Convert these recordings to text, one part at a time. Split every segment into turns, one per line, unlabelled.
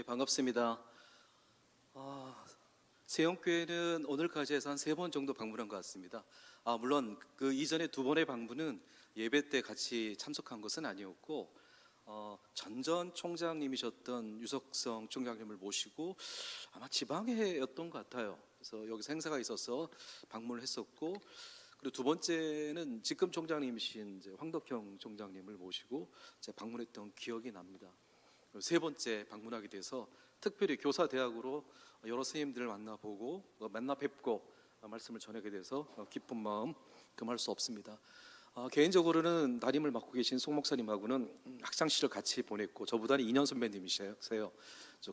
반갑습니다. 세영교회는 오늘까지 해서 한 3번 정도 방문한 것 같습니다. 물론 그 이전에 2번의 방문은 예배 때 같이 참석한 것은 아니었고 전전 총장님이셨던 유석성 총장님을 모시고 아마 지방회였던 것 같아요. 그래서 여기서 행사가 있어서 방문을 했었고, 그리고 2번째는 지금 총장님이신 이제 황덕형 총장님을 모시고 제가 방문했던 기억이 납니다. 3번째 방문하게 돼서 특별히 교사대학으로 여러 선생님들을 만나보고 만나 뵙고 말씀을 전하게 돼서 기쁜 마음 금할 수 없습니다. 개인적으로는 담임을 맡고 계신 송 목사님하고는 학창 시절 같이 보냈고 저보다는 2년 선배님이세요.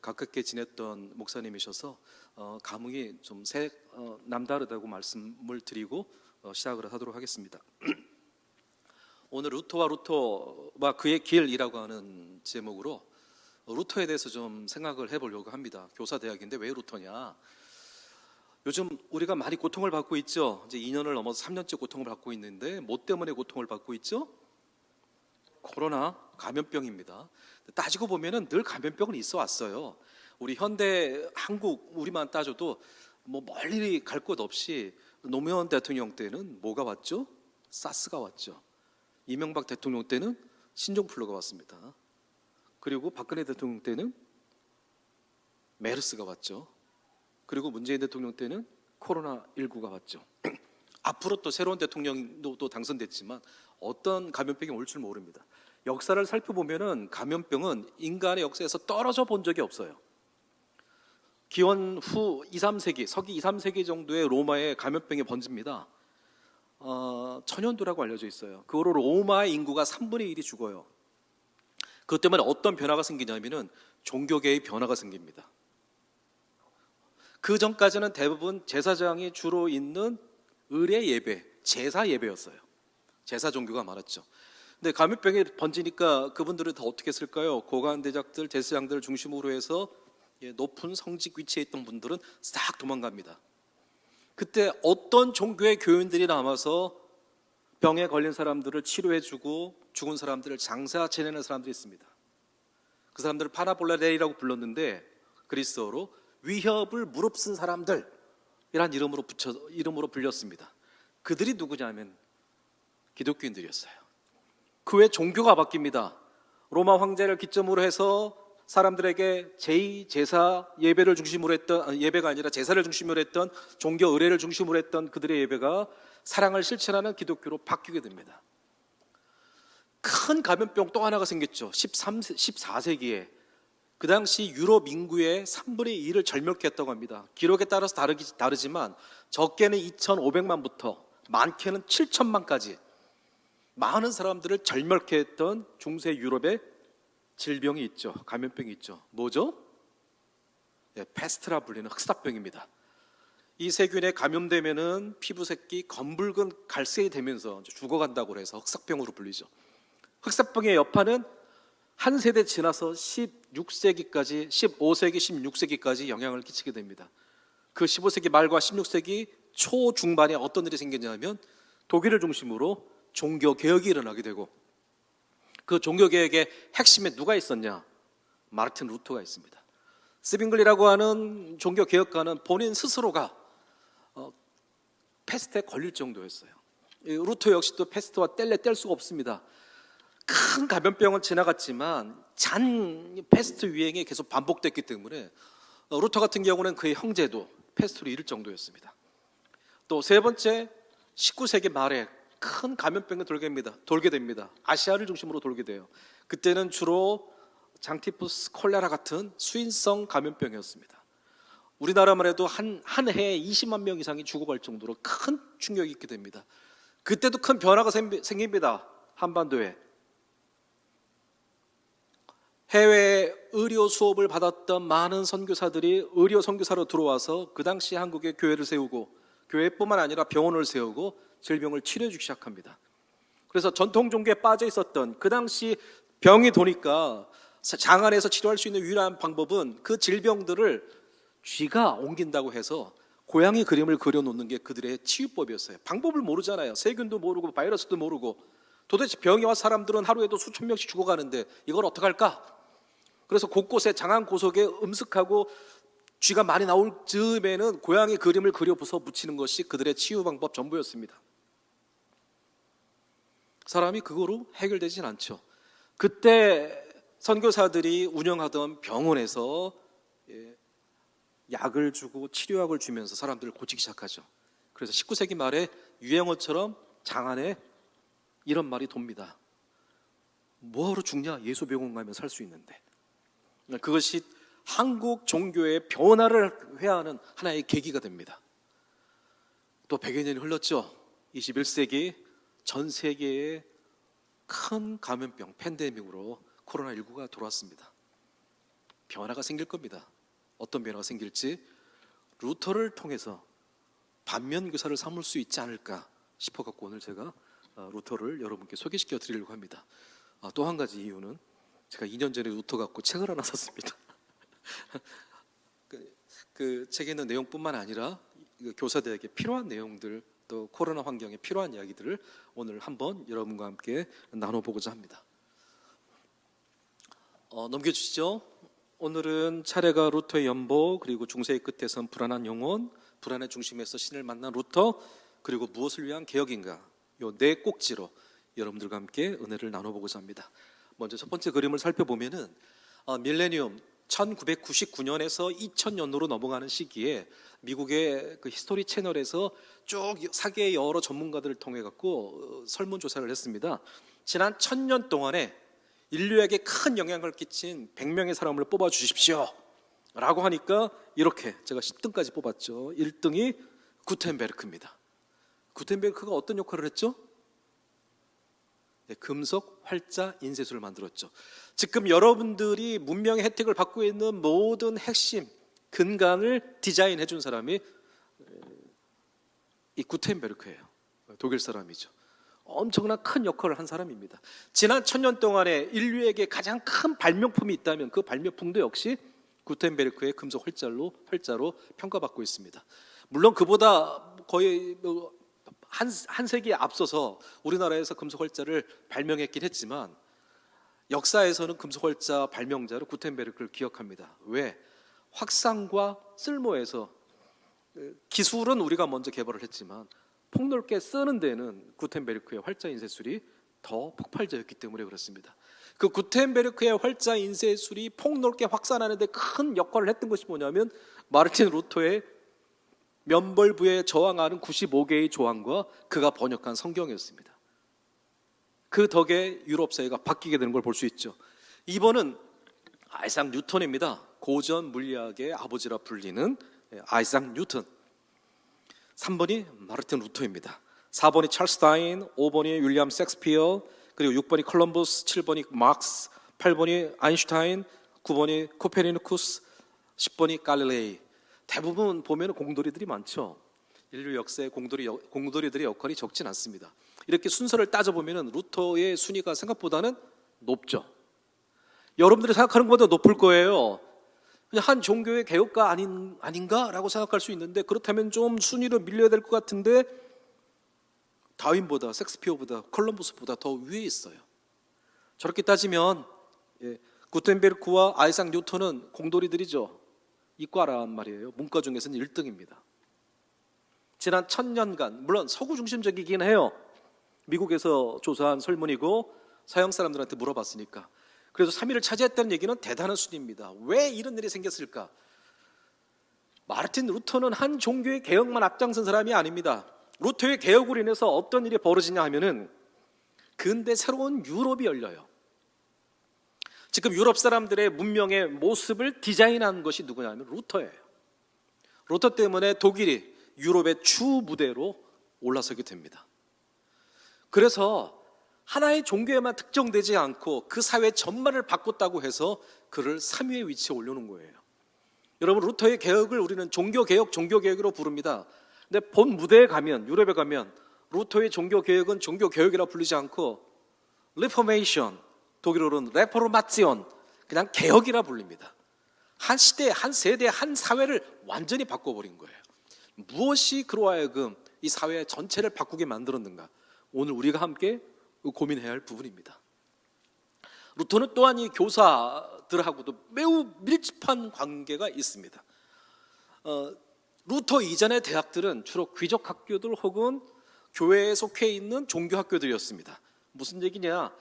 가깝게 지냈던 목사님이셔서 감흥이 좀 남다르다고 말씀을 드리고 시작을 하도록 하겠습니다. 오늘 루터와 그의 길이라고 하는 제목으로 루터에 대해서 좀 생각을 해보려고 합니다. 교사대학인데 왜 루터냐? 요즘 우리가 많이 고통을 받고 있죠. 이제 2년을 넘어서 3년째 고통을 받고 있는데 뭐 때문에 고통을 받고 있죠? 코로나 감염병입니다. 따지고 보면은 늘 감염병은 있어 왔어요. 우리 현대 한국 우리만 따져도 뭐 멀리 갈 곳 없이 노무현 대통령 때는 뭐가 왔죠? 사스가 왔죠. 이명박 대통령 때는 신종플루가 왔습니다. 그리고 박근혜 대통령 때는 메르스가 왔죠. 그리고 문재인 대통령 때는 코로나19가 왔죠. 앞으로 또 새로운 대통령도 또 당선됐지만 어떤 감염병이 올 줄 모릅니다. 역사를 살펴보면은 감염병은 인간의 역사에서 떨어져 본 적이 없어요. 기원 후 2, 3세기, 서기 2, 3세기 정도의 로마에 감염병이 번집니다. 천연두라고 알려져 있어요. 그 후로 로마의 인구가 3분의 1이 죽어요. 그것 때문에 어떤 변화가 생기냐면은 종교계의 변화가 생깁니다. 그 전까지는 대부분 제사장이 주로 있는 의례 예배, 제사 예배였어요. 제사 종교가 많았죠. 근데 감염병이 번지니까 그분들은 다 어떻게 했을까요? 고관대작들, 제사장들을 중심으로 해서 높은 성직 위치에 있던 분들은 싹 도망갑니다. 그때 어떤 종교의 교인들이 남아서 병에 걸린 사람들을 치료해주고 죽은 사람들을 장사 지내는 사람들이 있습니다. 그 사람들을 파라볼라레이라고 불렀는데 그리스어로 위협을 무릅쓴 사람들이란 이름으로 불렸습니다. 그들이 누구냐면 기독교인들이었어요. 그 후에 종교가 바뀝니다. 로마 황제를 기점으로 해서 사람들에게 제2제사 예배를 중심으로 했던, 예배가 아니라 제사를 중심으로 했던, 종교 의례를 중심으로 했던 그들의 예배가 사랑을 실천하는 기독교로 바뀌게 됩니다. 큰 감염병 또 하나가 생겼죠. 14세기에 그 당시 유럽 인구의 3분의 2를 절멸케 했다고 합니다. 기록에 따라서 다르지만 적게는 2,500만부터 많게는 7,000만까지 많은 사람들을 절멸케 했던 중세 유럽의 질병이 있죠. 감염병이 있죠. 뭐죠? 페스트라 불리는 흑사병입니다. 이 세균에 감염되면은 피부색이 검붉은 갈색이 되면서 죽어간다고 해서 흑사병으로 불리죠. 흑사병의 여파는 한 세대 지나서 16세기까지, 15세기, 16세기까지 영향을 끼치게 됩니다. 그 15세기 말과 16세기 초중반에 어떤 일이 생겼냐면 독일을 중심으로 종교개혁이 일어나게 되고 그 종교개혁의 핵심에 누가 있었냐? 마르틴 루터가 있습니다. 스빙글이라고 하는 종교개혁가는 본인 스스로가 패스트에 걸릴 정도였어요. 루터 역시도 패스트와 뗄 수가 없습니다. 큰 감염병은 지나갔지만 잔 패스트 유행이 계속 반복됐기 때문에 루터 같은 경우는 그의 형제도 패스트로 잃을 정도였습니다. 또 세 번째, 19세기 말에 큰 감염병이 돌게 됩니다. 아시아를 중심으로 돌게 돼요. 그때는 주로 장티푸스, 콜레라 같은 수인성 감염병이었습니다. 우리나라만 해도 한 해에 20만 명 이상이 죽어갈 정도로 큰 충격이 있게 됩니다. 그때도 큰 변화가 생깁니다. 한반도에. 해외 의료 수업을 받았던 많은 선교사들이 의료 선교사로 들어와서 그 당시 한국에 교회를 세우고 교회뿐만 아니라 병원을 세우고 질병을 치료해주기 시작합니다. 그래서 전통 종교에 빠져 있었던 그 당시 병이 도니까 장안에서 치료할 수 있는 유일한 방법은 그 질병들을 쥐가 옮긴다고 해서 고양이 그림을 그려놓는 게 그들의 치유법이었어요. 방법을 모르잖아요. 세균도 모르고 바이러스도 모르고 도대체 병이 와 사람들은 하루에도 수천 명씩 죽어가는데 이걸 어떡할까? 그래서 곳곳에 장안 고석에 음습하고 쥐가 많이 나올 즈음에는 고양이 그림을 그려부숴 묻히는 것이 그들의 치유 방법 전부였습니다. 사람이 그거로 해결되진 않죠. 그때 선교사들이 운영하던 병원에서 약을 주고 치료약을 주면서 사람들을 고치기 시작하죠. 그래서 19세기 말에 유행어처럼 장안에 이런 말이 돕니다. 뭐하러 죽냐? 예수병원 가면 살 수 있는데. 그것이 한국 종교의 변화를 회하는 하나의 계기가 됩니다. 또 100여 년이 흘렀죠. 21세기 전 세계에 큰 감염병 팬데믹으로 코로나19가 돌아왔습니다. 변화가 생길 겁니다. 어떤 변화가 생길지 루터를 통해서 반면교사를 삼을 수 있지 않을까 싶어갖고 오늘 제가 루터를 여러분께 소개시켜 드리려고 합니다. 또 한 가지 이유는 제가 2년 전에 루터 갖고 책을 하나 샀습니다. 그 책에 있는 내용뿐만 아니라 교사들에게 필요한 내용들, 또 코로나 환경에 필요한 이야기들을 오늘 한번 여러분과 함께 나눠보고자 합니다. 넘겨주시죠. 오늘은 차례가 루터의 연보, 그리고 중세의 끝에선 불안한 영혼, 불안의 중심에서 신을 만난 루터, 그리고 무엇을 위한 개혁인가, 요 네 꼭지로 여러분들과 함께 은혜를 나눠보고자 합니다. 먼저 첫 번째 그림을 살펴보면은 밀레니엄 1999년에서 2000년으로 넘어가는 시기에 미국의 그 히스토리 채널에서 쭉 사계의 여러 전문가들을 통해 갖고 설문조사를 했습니다. 지난 1000년 동안에 인류에게 큰 영향을 끼친 100명의 사람을 뽑아 주십시오 라고 하니까 이렇게 제가 10등까지 뽑았죠. 1등이 구텐베르크입니다. 구텐베르크가 어떤 역할을 했죠? 금속 활자 인쇄술을 만들었죠. 지금 여러분들이 문명의 혜택을 받고 있는 모든 핵심 근간을 디자인해 준 사람이 이 구텐베르크예요. 독일 사람이죠. 엄청난 큰 역할을 한 사람입니다. 지난 1000년 동안에 인류에게 가장 큰 발명품이 있다면 그 발명품도 역시 구텐베르크의 금속 활자로 평가받고 있습니다. 물론 그보다 거의 한 세기에 앞서서 우리나라에서 금속 활자를 발명했긴 했지만 역사에서는 금속 활자 발명자로 구텐베르크를 기억합니다. 왜? 확산과 쓸모에서 기술은 우리가 먼저 개발을 했지만 폭넓게 쓰는 데는 구텐베르크의 활자 인쇄술이 더 폭발적이었기 때문에 그렇습니다. 그 구텐베르크의 활자 인쇄술이 폭넓게 확산하는 데 큰 역할을 했던 것이 뭐냐면 마르틴 루터의 면벌부에 저항하는 95개의 조항과 그가 번역한 성경이었습니다. 그 덕에 유럽 사회가 바뀌게 되는 걸 볼 수 있죠. 2번은 아이작 뉴턴입니다. 고전 물리학의 아버지라 불리는 아이작 뉴턴. 3번이 마르틴 루터입니다. 4번이 찰스 다윈, 5번이 윌리엄 셰익스피어, 그리고 6번이 콜럼버스, 7번이 막스, 8번이 아인슈타인, 9번이 코페르니쿠스, 10번이 갈릴레이. 대부분 보면 공돌이들이 많죠. 인류 역사에 공돌이들의 역할이 적진 않습니다. 이렇게 순서를 따져보면 루터의 순위가 생각보다는 높죠. 여러분들이 생각하는 것보다 높을 거예요. 그냥 한 종교의 개혁가 아닌가라고 생각할 수 있는데, 그렇다면 좀 순위로 밀려야 될 것 같은데 다윈보다, 셰익스피어보다, 콜럼버스보다 더 위에 있어요. 저렇게 따지면 구텐베르크와 아이작 뉴턴은 공돌이들이죠. 이과란 말이에요. 문과 중에서는 1등입니다. 지난 1000년간, 물론 서구 중심적이긴 해요. 미국에서 조사한 설문이고 서양 사람들한테 물어봤으니까. 그래서 3위를 차지했다는 얘기는 대단한 순위입니다. 왜 이런 일이 생겼을까? 마르틴 루터는 한 종교의 개혁만 앞장선 사람이 아닙니다. 루터의 개혁으로 인해서 어떤 일이 벌어지냐 하면은 근대 새로운 유럽이 열려요. 지금 유럽 사람들의 문명의 모습을 디자인한 것이 누구냐면 루터예요. 루터 때문에 독일이 유럽의 주 무대로 올라서게 됩니다. 그래서 하나의 종교에만 특정되지 않고 그 사회 전반을 바꿨다고 해서 그를 3위의 위치에 올려놓은 거예요. 여러분, 루터의 개혁을 우리는 종교개혁으로 부릅니다. 근데 본 무대에 가면, 유럽에 가면 루터의 종교개혁은 종교개혁이라 부르지 않고 리포메이션, 독일어로는 레포르마치온, 그냥 개혁이라 불립니다. 한 시대, 한 세대, 한 사회를 완전히 바꿔버린 거예요. 무엇이 그로 하여금 이 사회 전체를 바꾸게 만들었는가? 오늘 우리가 함께 고민해야 할 부분입니다. 루터는 또한 이 교사
대학들하고도 매우 밀집한 관계가 있습니다. 루터 이전의 대학들은 주로 귀족 학교들 혹은 교회에 속해 있는 종교 학교들이었습니다. 무슨 얘기냐?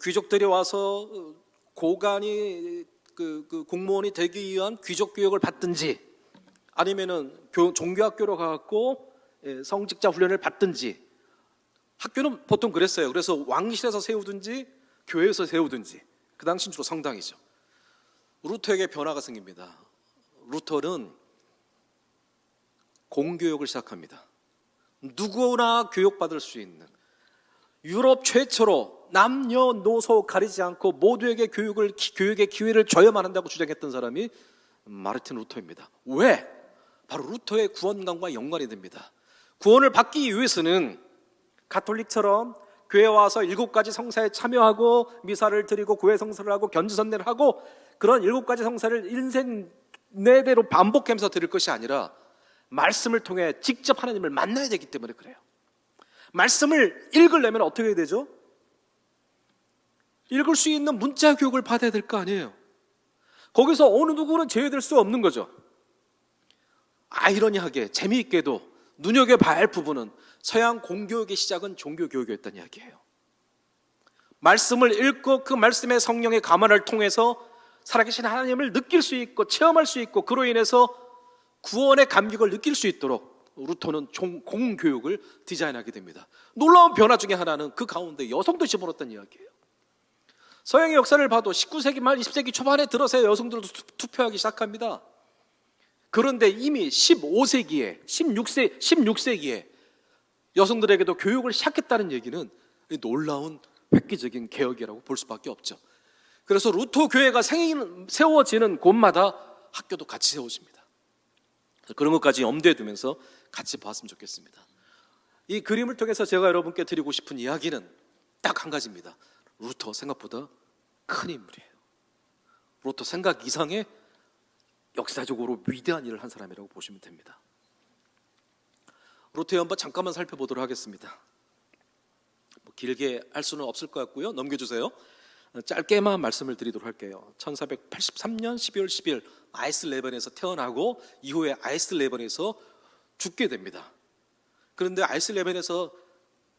귀족들이 와서 고관이 그 공무원이 되기 위한 귀족 교육을 받든지 아니면은 종교 학교로 가갖고 성직자 훈련을 받든지, 학교는 보통 그랬어요. 그래서 왕실에서 세우든지 교회에서 세우든지, 그 당시 주로 성당이죠. 루터에게 변화가 생깁니다. 루터는 공교육을 시작합니다. 누구나 교육받을 수 있는, 유럽 최초로 남녀노소 가리지 않고 모두에게 교육의 기회를 줘야만 한다고 주장했던 사람이 마르틴 루터입니다. 왜? 바로 루터의 구원관과 연관이 됩니다. 구원을 받기 위해서는 가톨릭처럼 교회에 와서 7가지 성사에 참여하고 미사를 드리고 구회 성사를 하고 견지선례를 하고 그런 7가지 성사를 인생 내대로 반복하면서 드릴 것이 아니라 말씀을 통해 직접 하나님을 만나야 되기 때문에 그래요. 말씀을 읽으려면 어떻게 해야 되죠? 읽을 수 있는 문자 교육을 받아야 될 거 아니에요. 거기서 어느 누구는 제외될 수 없는 거죠. 아이러니하게 재미있게도 눈여겨봐야 할 부분은 서양 공교육의 시작은 종교교육이었다는 이야기예요. 말씀을 읽고 그 말씀의 성령의 감화를 통해서 살아계신 하나님을 느낄 수 있고 체험할 수 있고 그로 인해서 구원의 감격을 느낄 수 있도록 루터는 공교육을 디자인하게 됩니다. 놀라운 변화 중에 하나는 그 가운데 여성도 집어넣었다는 이야기예요. 서양의 역사를 봐도 19세기 말 20세기 초반에 들어서 여성들도 투표하기 시작합니다. 그런데 이미 15세기에 16세기에 여성들에게도 교육을 시작했다는 얘기는 놀라운 획기적인 개혁이라고 볼 수밖에 없죠. 그래서 루터 교회가 세워지는 곳마다 학교도 같이 세워집니다. 그런 것까지 염두에 두면서 같이 봤으면 좋겠습니다. 이 그림을 통해서 제가 여러분께 드리고 싶은 이야기는 딱 한 가지입니다. 루터 생각보다 큰 인물이에요. 루터 생각 이상의 역사적으로 위대한 일을 한 사람이라고 보시면 됩니다. 루터의 한번 잠깐만 살펴보도록 하겠습니다. 길게 할 수는 없을 것 같고요. 넘겨주세요. 짧게만 말씀을 드리도록 할게요. 1483년 12월 10일 아이슬레번에서 태어나고 이후에 아이슬레번에서 죽게 됩니다. 그런데 아이슬레번에서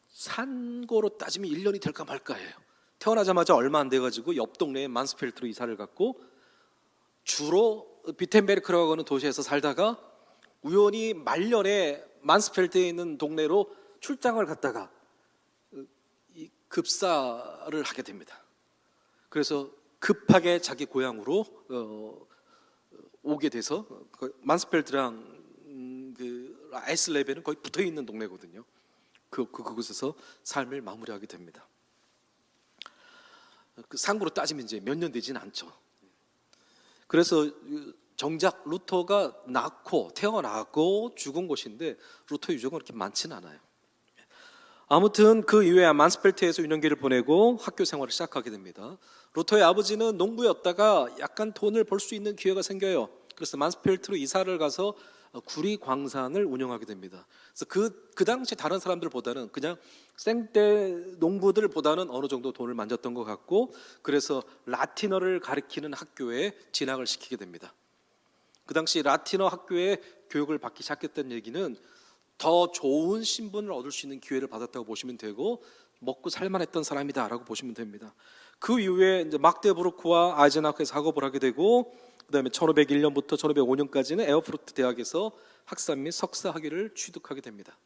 산고로 따지면 1년이 될까 말까예요. 태어나자마자 얼마 안 돼가지고 옆 동네에 만스펠트로 이사를 갔고 주로 비텐베르크라고 하는 도시에서 살다가 우연히 말년에 만스펠트에 있는 동네로 출장을 갔다가 급사를 하게 됩니다. 그래서 급하게 자기 고향으로 오게 돼서 만스펠트랑 그 아이슬레벤은 거의 붙어 있는 동네거든요. 그곳에서 삶을 마무리하게 됩니다. 그 상구로 따지면 이제 몇 년 되진 않죠. 그래서 정작 루터가 낳고 태어나고 죽은 곳인데 루터 유적은 그렇게 많지는 않아요. 아무튼 그 이후에 만스펠트에서 유년기를 보내고 학교 생활을 시작하게 됩니다. 루터의 아버지는 농부였다가 약간 돈을 벌 수 있는 기회가 생겨요. 그래서 만스펠트로 이사를 가서 구리 광산을 운영하게 됩니다. 그래서 그 당시 다른 사람들보다는 그냥 생떼 농부들보다는 어느 정도 돈을 만졌던 것 같고, 그래서 라틴어를 가르치는 학교에 진학을 시키게 됩니다. 그 당시 라틴어 학교에 교육을 받기 시작했던 얘기는 더 좋은 신분을 얻을 수 있는 기회를 받았다고 보시면 되고 먹고 살만했던 사람이다라고 보시면 됩니다. 그 이후에 이제 막데부르크와 아이젠하크에서 학업을 하게 되고, 그다음에 1501년부터 1505년까지는 에어프루트 대학에서 학사 및 석사 학위를 취득하게 됩니다.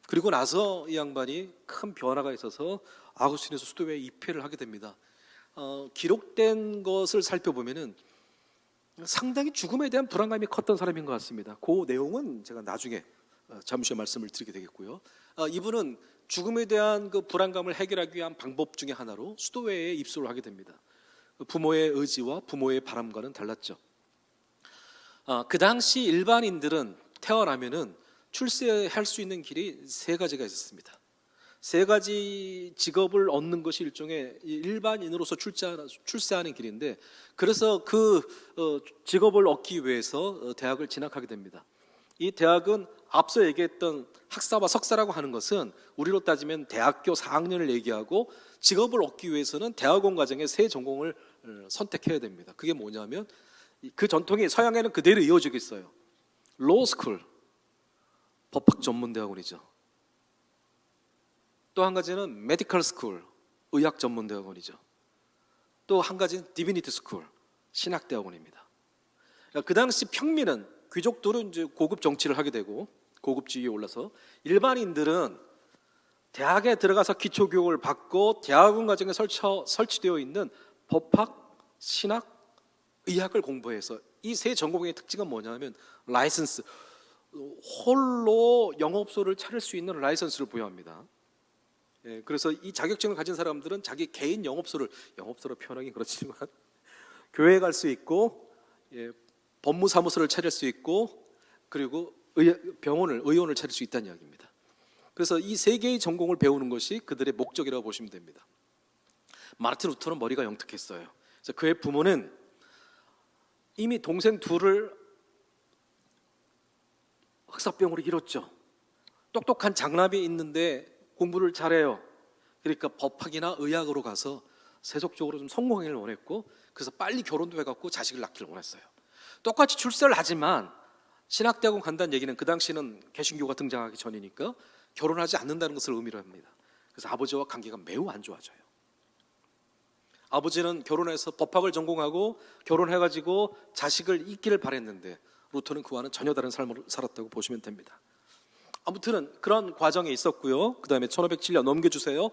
그리고 나서 이 양반이 큰 변화가 있어서 아구스티누스 수도회에 입회를 하게 됩니다. 기록된 것을 살펴보면은 상당히 죽음에 대한 불안감이 컸던 사람인 것 같습니다. 그 내용은 제가 나중에 잠시 말씀을 드리게 되겠고요. 이분은 죽음에 대한 그 불안감을 해결하기 위한 방법 중에 하나로 수도회에 입소를 하게 됩니다. 부모의 의지와 부모의 바람과는 달랐죠. 그 당시 일반인들은 태어나면은 출세할 수 있는 길이 세 가지가 있었습니다. 세 가지 직업을 얻는 것이 일종의 일반인으로서 출세하는 길인데, 그래서 그 직업을 얻기 위해서 대학을 진학하게 됩니다. 이 대학은 앞서 얘기했던 학사와 석사라고 하는 것은 우리로 따지면 대학교 4학년을 얘기하고, 직업을 얻기 위해서는 대학원 과정에 세 전공을 선택해야 됩니다. 그게 뭐냐면 그 전통이 서양에는 그대로 이어지고 있어요. 로스쿨, 법학 전문대학원이죠. 또 한 가지는 메디컬 스쿨, 의학 전문대학원이죠. 또 한 가지는 디비니티 스쿨, 신학대학원입니다. 그러니까 그 당시 평민은, 귀족들은 이제 고급 정치를 하게 되고 고급 지위에 올라서, 일반인들은 대학에 들어가서 기초 교육을 받고 대학원 과정에 설치되어 있는 법학, 신학, 의학을 공부해서, 이 세 전공의 특징은 뭐냐면 라이선스, 홀로 영업소를 차릴 수 있는 라이선스를 부여합니다. 예, 그래서 이 자격증을 가진 사람들은 자기 개인 영업소로 표현하기 그렇지만 교회에 갈 수 있고, 예, 법무사무소를 차릴 수 있고, 그리고 의원을 차릴 수 있다는 이야기입니다. 그래서 이 세 개의 전공을 배우는 것이 그들의 목적이라고 보시면 됩니다. 마르틴 루터는 머리가 영특했어요. 그래서 그의 부모는 이미 동생 둘을 흑사병으로 잃었죠. 똑똑한 장남이 있는데 공부를 잘해요. 그러니까 법학이나 의학으로 가서 세속적으로 좀 성공하기를 원했고, 그래서 빨리 결혼도 해갖고 자식을 낳기를 원했어요. 똑같이 출세를 하지만 신학대학원 간다는 얘기는 그 당시는 개신교가 등장하기 전이니까 결혼하지 않는다는 것을 의미로 합니다. 그래서 아버지와 관계가 매우 안 좋아져요. 아버지는 결혼해서 법학을 전공하고 결혼해가지고 자식을 잊기를 바랬는데 루터는 그와는 전혀 다른 삶을 살았다고 보시면 됩니다. 아무튼 그런 과정에 있었고요. 그 다음에 1507년 넘겨주세요.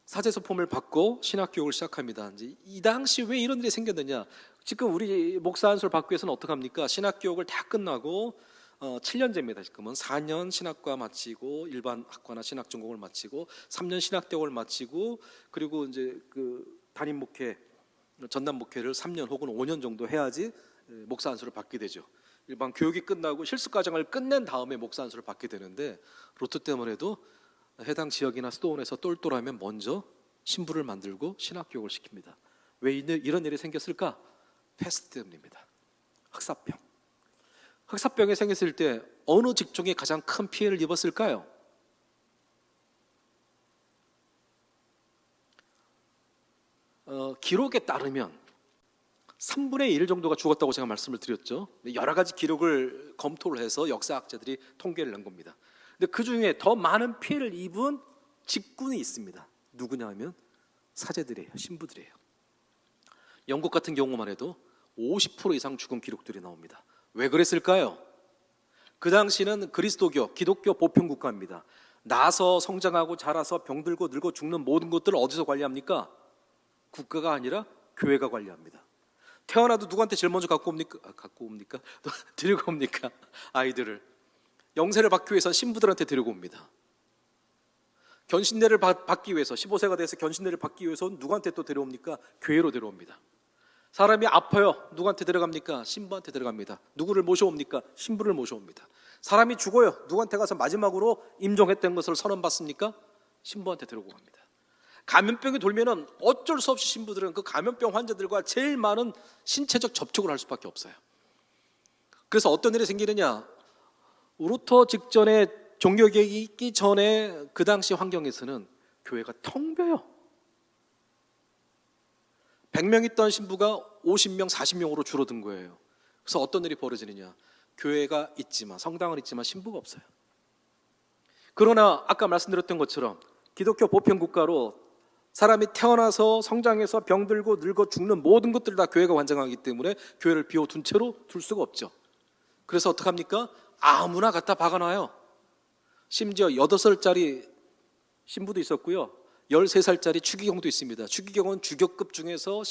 사제소품을 받고 신학교육을 시작합니다. 이제 이 당시 왜 이런 일이 생겼느냐? 지금 우리 목사 안수를 받기 위해서는 어떻게 합니까? 신학교육을 다 끝나고 7년제입니다. 지금은 4년 신학과 마치고 일반 학과나 신학 전공을 마치고 3년 신학대학을 마치고, 그리고 이제 그 담임 목회, 전담 목회를 3년 혹은 5년 정도 해야지 목사 안수를 받게 되죠. 일반 교육이 끝나고 실습 과정을 끝낸 다음에 목사 안수를 받게 되는데, 루터 때문에도 해당 지역이나 수도원에서 똘똘하면 먼저 신부를 만들고 신학 교육을 시킵니다. 왜 이런 일이 생겼을까? 패스트 때문입니다. 흑사병. 흑사병이 생겼을 때 어느 직종이 가장 큰 피해를 입었을까요? 기록에 따르면 3분의 1 정도가 죽었다고 제가 말씀을 드렸죠. 여러 가지 기록을 검토를 해서 역사학자들이 통계를 낸 겁니다. 근데 그 중에 더 많은 피해를 입은 직군이 있습니다. 누구냐 하면 사제들이에요. 신부들이에요. 영국 같은 경우만 해도 50% 이상 죽은 기록들이 나옵니다. 왜 그랬을까요? 그 당시는 그리스도교, 기독교 보편국가입니다. 나서 성장하고 자라서 병들고 늙어 죽는 모든 것들을 어디서 관리합니까? 국가가 아니라 교회가 관리합니다. 태어나도 누구한테 제일 먼저 갖고 옵니까? 데리고 옵니까? 아이들을. 영세를 받기 위해서 신부들한테 데리고 옵니다. 견신례를 받기 위해서, 15세가 돼서 견신례를 받기 위해서 누구한테 또 데려옵니까? 교회로 데려옵니다. 사람이 아파요. 누구한테 데려갑니까? 신부한테 데려갑니다. 누구를 모셔옵니까? 신부를 모셔옵니다. 사람이 죽어요. 누구한테 가서 마지막으로 임종했던 것을 선언받습니까? 신부한테 데리고 갑니다. 감염병이 돌면은 어쩔 수 없이 신부들은 그 감염병 환자들과 제일 많은 신체적 접촉을 할 수밖에 없어요. 그래서 어떤 일이 생기느냐? 루터 직전에 종교개혁이 있기 전에 그 당시 환경에서는 교회가 텅 비어요. 100명 있던 신부가 50명, 40명으로 줄어든 거예요. 그래서 어떤 일이 벌어지느냐? 교회가 있지만, 성당은 있지만 신부가 없어요. 그러나 아까 말씀드렸던 것처럼 기독교 보편국가로 사람이 태어나서 성장해서 병들고 늙어 죽는 모든 것들을 다 교회가 관장하기 때문에 교회를 비워둔 채로 둘 수가 없죠. 그래서 어떡합니까? 아무나 갖다 박아놔요. 심지어 8살짜리 신부도 있었고요, 13살짜리 추기경도 있습니다. 추기경은 주교급 중에서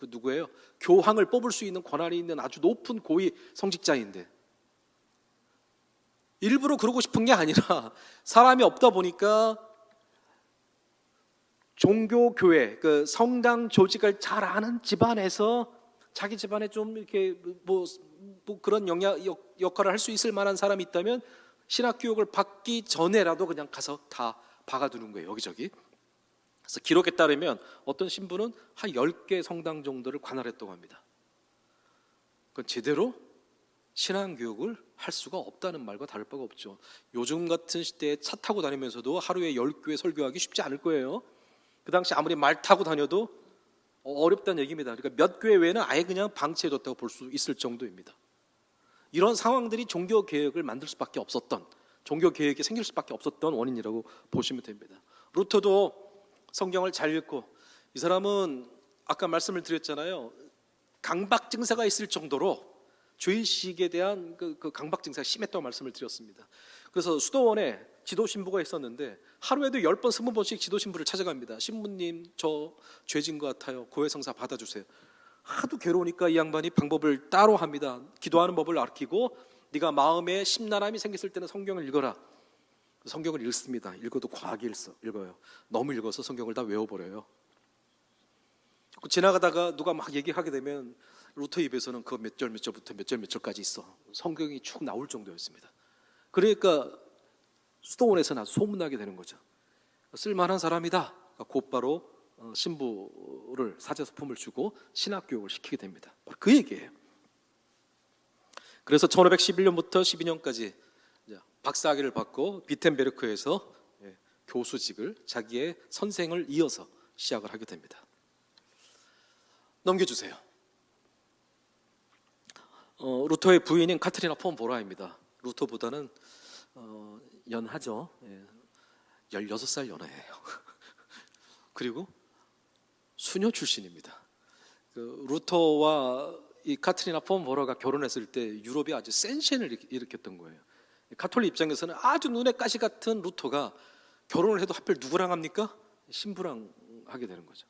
누구예요? 교황을 뽑을 수 있는 권한이 있는 아주 높은 고위 성직자인데, 일부러 그러고 싶은 게 아니라 사람이 없다 보니까 종교교회, 그 성당 조직을 잘 아는 집안에서 자기 집안에 좀 이렇게 뭐 그런 역할을 할 수 있을 만한 사람이 있다면 신학교육을 받기 전에라도 그냥 가서 다 박아두는 거예요, 여기저기. 그래서 기록에 따르면 어떤 신부는 한 10개 성당 정도를 관할했다고 합니다. 그건 제대로 신앙교육을 할 수가 없다는 말과 다를 바가 없죠. 요즘 같은 시대에 차 타고 다니면서도 하루에 10교회 설교하기 쉽지 않을 거예요. 그 당시 아무리 말 타고 다녀도 어렵다는 얘기입니다. 그러니까 몇 교회 외에는 아예 그냥 방치해뒀다고 볼 수 있을 정도입니다. 이런 상황들이 종교 개혁을 만들 수밖에 없었던, 종교 개혁이 생길 수밖에 없었던 원인이라고 보시면 됩니다. 루터도 성경을 잘 읽고, 이 사람은 아까 말씀을 드렸잖아요. 강박 증세가 있을 정도로 죄의식에 대한 그 강박 증세가 심했다고 말씀을 드렸습니다. 그래서 수도원에 지도 신부가 있었는데 하루에도 10번, 20번씩 지도 신부를 찾아갑니다. 신부님, 저 죄진 것 같아요. 고해성사 받아주세요. 하도 괴로우니까 이 양반이 방법을 따로 합니다. 기도하는 법을 아끼고, 네가 마음에 심란함이 생겼을 때는 성경을 읽어라. 성경을 읽습니다. 읽어도 과하게 읽어요. 너무 읽어서 성경을 다 외워버려요. 지나가다가 누가 막 얘기하게 되면 루터 입에서는 그 몇 절 몇 절부터 몇 절 몇 절까지 있어. 성경이 쭉 나올 정도였습니다. 그러니까 수도원에서는 아주 소문나게 되는 거죠. 쓸만한 사람이다. 곧바로 신부를 사제소품을 주고 신학교육을 시키게 됩니다. 그 얘기예요. 그래서 1511년부터 12년까지 박사학위를 받고 비텐베르크에서 교수직을, 자기의 선생을 이어서 시작을 하게 됩니다. 넘겨주세요. 루터의 부인인 카트리나 폰 보라입니다. 루터보다는 연하죠. 16살 연하예요. 그리고 수녀 출신입니다. 루터와 이 카트리나 폰 보라가 결혼했을 때 유럽이 아주 센세를 일으켰던 거예요. 가톨릭 입장에서는 아주 눈에 가시 같은 루터가 결혼을 해도 하필 누구랑 합니까? 신부랑 하게 되는 거죠.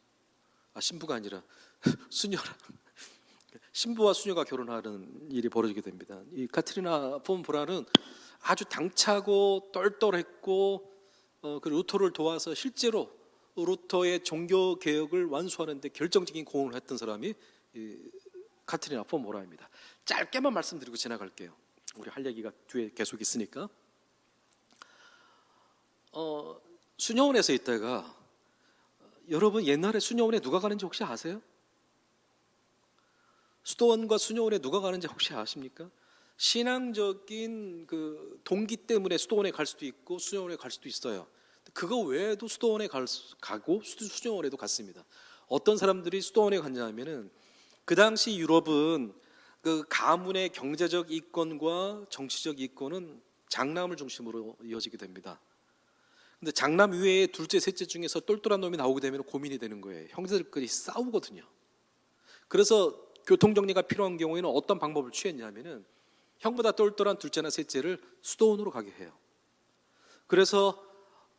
신부가 아니라 수녀랑. 신부와 수녀가 결혼하는 일이 벌어지게 됩니다. 이 카트리나 폰 보라는 아주 당차고 똘똘했고, 그 루터를 도와서 실제로 루터의 종교 개혁을 완수하는 데 결정적인 공헌을 했던 사람이 이 카트리나 폰 보라입니다. 짧게만 말씀드리고 지나갈게요. 우리 할 얘기가 뒤에 계속 있으니까. 수녀원에서 있다가, 여러분 옛날에 수녀원에 누가 가는지 혹시 아세요? 수도원과 수녀원에 누가 가는지 혹시 아십니까? 신앙적인 그 동기 때문에 수도원에 갈 수도 있고 수녀원에 갈 수도 있어요. 그거 외에도 수도원에 가고 수녀원에도 갔습니다. 어떤 사람들이 수도원에 갔냐면은, 그 당시 유럽은 그 가문의 경제적 이권과 정치적 이권은 장남을 중심으로 이어지게 됩니다. 근데 장남 이외에 둘째, 셋째 중에서 똘똘한 놈이 나오게 되면 고민이 되는 거예요. 형제들끼리 싸우거든요. 그래서 교통정리가 필요한 경우에는 어떤 방법을 취했냐면은, 형보다 똘똘한 둘째나 셋째를 수도원으로 가게 해요. 그래서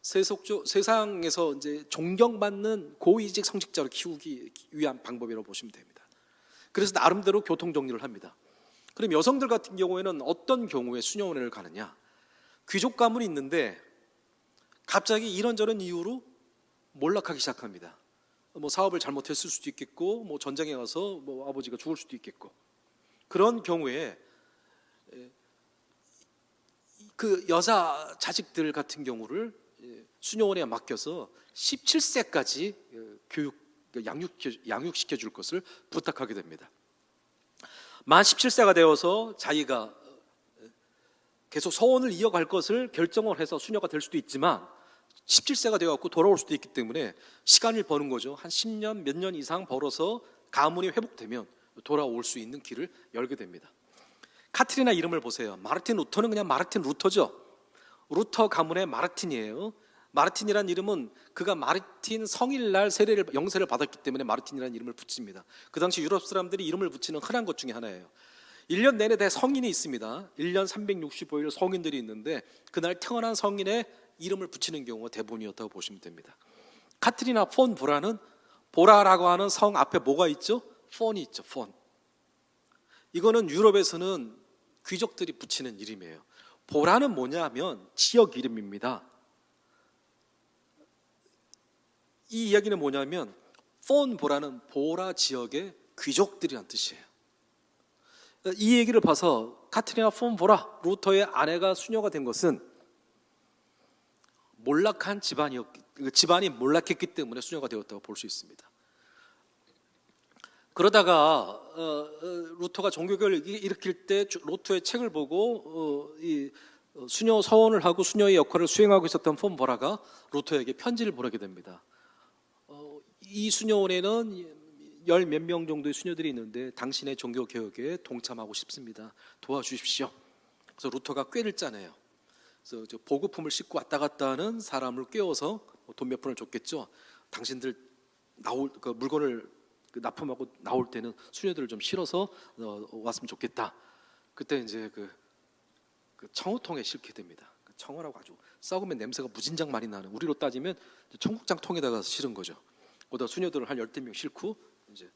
세상에서 이제 존경받는 고위직 성직자로 키우기 위한 방법이라고 보시면 됩니다. 그래서 나름대로 교통정리를 합니다. 그럼 여성들 같은 경우에는 어떤 경우에 수녀원을 가느냐? 귀족 가문이 있는데 갑자기 이런저런 이유로 몰락하기 시작합니다. 뭐 사업을 잘못했을 수도 있겠고, 뭐 전쟁에 가서 뭐 아버지가 죽을 수도 있겠고, 그런 경우에 그 여자 자식들 같은 경우를 수녀원에 맡겨서 17세까지 양육시켜 줄 것을 부탁하게 됩니다. 만 17세가 되어서 자기가 계속 서원을 이어갈 것을 결정을 해서 수녀가 될 수도 있지만, 17세가 되어갖고 돌아올 수도 있기 때문에 시간을 버는 거죠. 한 10년, 몇 년 이상 벌어서 가문이 회복되면 돌아올 수 있는 길을 열게 됩니다. 카트리나 이름을 보세요. 마르틴 루터는 그냥 마르틴 루터죠. 루터 가문의 마르틴이에요. 마르틴이라는 이름은 그가 마르틴 성일날 영세를 받았기 때문에 마르틴이라는 이름을 붙입니다. 그 당시 유럽 사람들이 이름을 붙이는 흔한 것 중에 하나예요. 1년 내내 다 성인이 있습니다. 1년 365일 성인들이 있는데, 그날 태어난 성인의 이름을 붙이는 경우가 대부분이었다고 보시면 됩니다. 카트리나 폰 보라는, 보라라고 하는 성 앞에 뭐가 있죠? 폰이 있죠. 폰. 이거는 유럽에서는 귀족들이 붙이는 이름이에요. 보라는 뭐냐면 지역 이름입니다. 이 이야기는 뭐냐면, 폰 보라는 보라 지역의 귀족들이란 뜻이에요. 이 얘기를 봐서 카트리나 폰 보라, 루터의 아내가 수녀가 된 것은 몰락한 집안이 몰락했기 때문에 수녀가 되었다고 볼 수 있습니다. 그러다가 루터가 종교개혁을 일으킬 때 루터의 책을 보고 이 수녀 서원을 하고 수녀의 역할을 수행하고 있었던 폰 보라가 루터에게 편지를 보내게 됩니다. 이 수녀원에는 열 몇 명 정도의 수녀들이 있는데 당신의 종교 개혁에 동참하고 싶습니다. 도와주십시오. 그래서 루터가 꾀를 짜내요. 그래서 보급품을 싣고 왔다 갔다 하는 사람을 깨워서 돈 몇 푼을 줬겠죠. 당신들 나올 그 물건을 납품하고 나올 때는 수녀들을 좀 실어서 왔으면 좋겠다. 그때 이제 그 청우통에 싣게 됩니다. 청우라고 아주 썩으면 냄새가 무진장 많이 나는, 우리로 따지면 청국장 통에다가 실은 거죠. 거기다 수녀들을 한 열댓 명 싣고 이제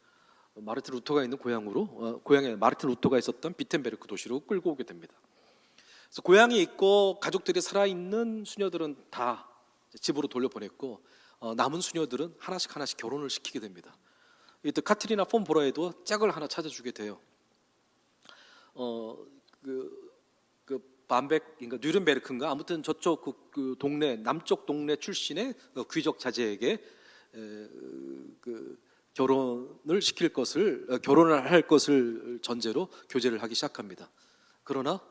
마르틴 루터가 있는 고향에 마르틴 루터가 있었던 비텐베르크 도시로 끌고 오게 됩니다. 그래서 고향에 있고 가족들이 살아있는 수녀들은 다 집으로 돌려보냈고 남은 수녀들은 하나씩 결혼을 시키게 됩니다. 이때 카트리나 폰 보라에도 짝을 하나 찾아주게 돼요. 반백, 그러니까 뉴른베르크인가 아무튼 저쪽 그 동네 남쪽 동네 출신의 귀족 자제에게 결혼을 할 것을 전제로 교제를 하기 시작합니다. 그러나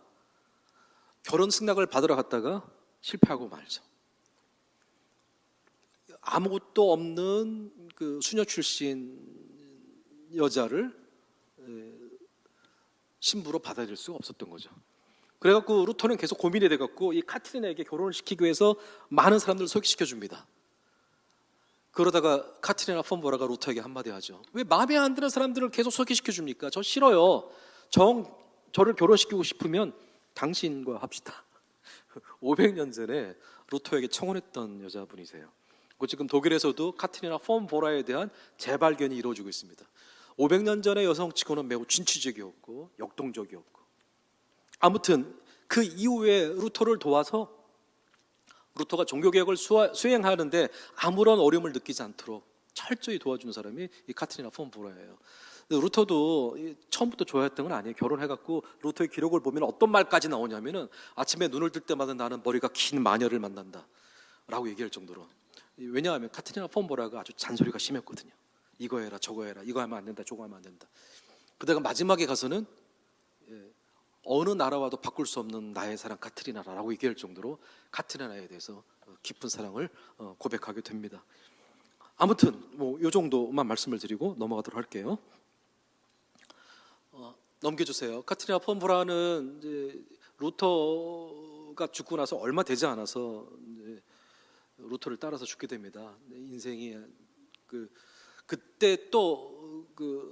결혼 승낙을 받으러 갔다가 실패하고 말죠. 아무것도 없는 그 수녀 출신 여자를 신부로 받아들일 수가 없었던 거죠. 그래갖고 루터는 계속 고민이 돼갖고 이 카트리나에게 결혼을 시키기 위해서 많은 사람들을 소개시켜 줍니다. 그러다가 카트리나 폰 보라가 루터에게 한마디 하죠. 왜 마음에 안 드는 사람들을 계속 소개시켜 줍니까? 저 싫어요. 저를 결혼시키고 싶으면 당신과 합시다. 500년 전에 루터에게 청혼했던 여자분이세요. 지금 독일에서도 카트리나 폰 보라에 대한 재발견이 이루어지고 있습니다. 500년 전의 여성치고는 매우 진취적이었고 역동적이었고, 아무튼 그 이후에 루터를 도와서 루터가 종교개혁을 수행하는데 아무런 어려움을 느끼지 않도록 철저히 도와주는 사람이 이 카트리나 폰 보라예요. 루터도 처음부터 좋아했던 건 아니에요. 결혼해갖고 루터의 기록을 보면 어떤 말까지 나오냐면은 아침에 눈을 뜰 때마다 나는 머리가 긴 마녀를 만난다 라고 얘기할 정도로. 왜냐하면 카트리나 폰 보라가 아주 잔소리가 심했거든요. 이거 해라 저거 해라, 이거 하면 안 된다 저거 하면 안 된다. 그러다가 마지막에 가서는 어느 나라와도 바꿀 수 없는 나의 사랑 카트리나라고 얘기할 정도로 카트리나에 대해서 깊은 사랑을 고백하게 됩니다. 아무튼 이 정도만 말씀을 드리고 넘어가도록 할게요. 넘겨주세요. 카트리나 폰 보라는 이제 루터가 죽고 나서 얼마 되지 않아서 이제 루터를 따라서 죽게 됩니다. 인생이 그때 또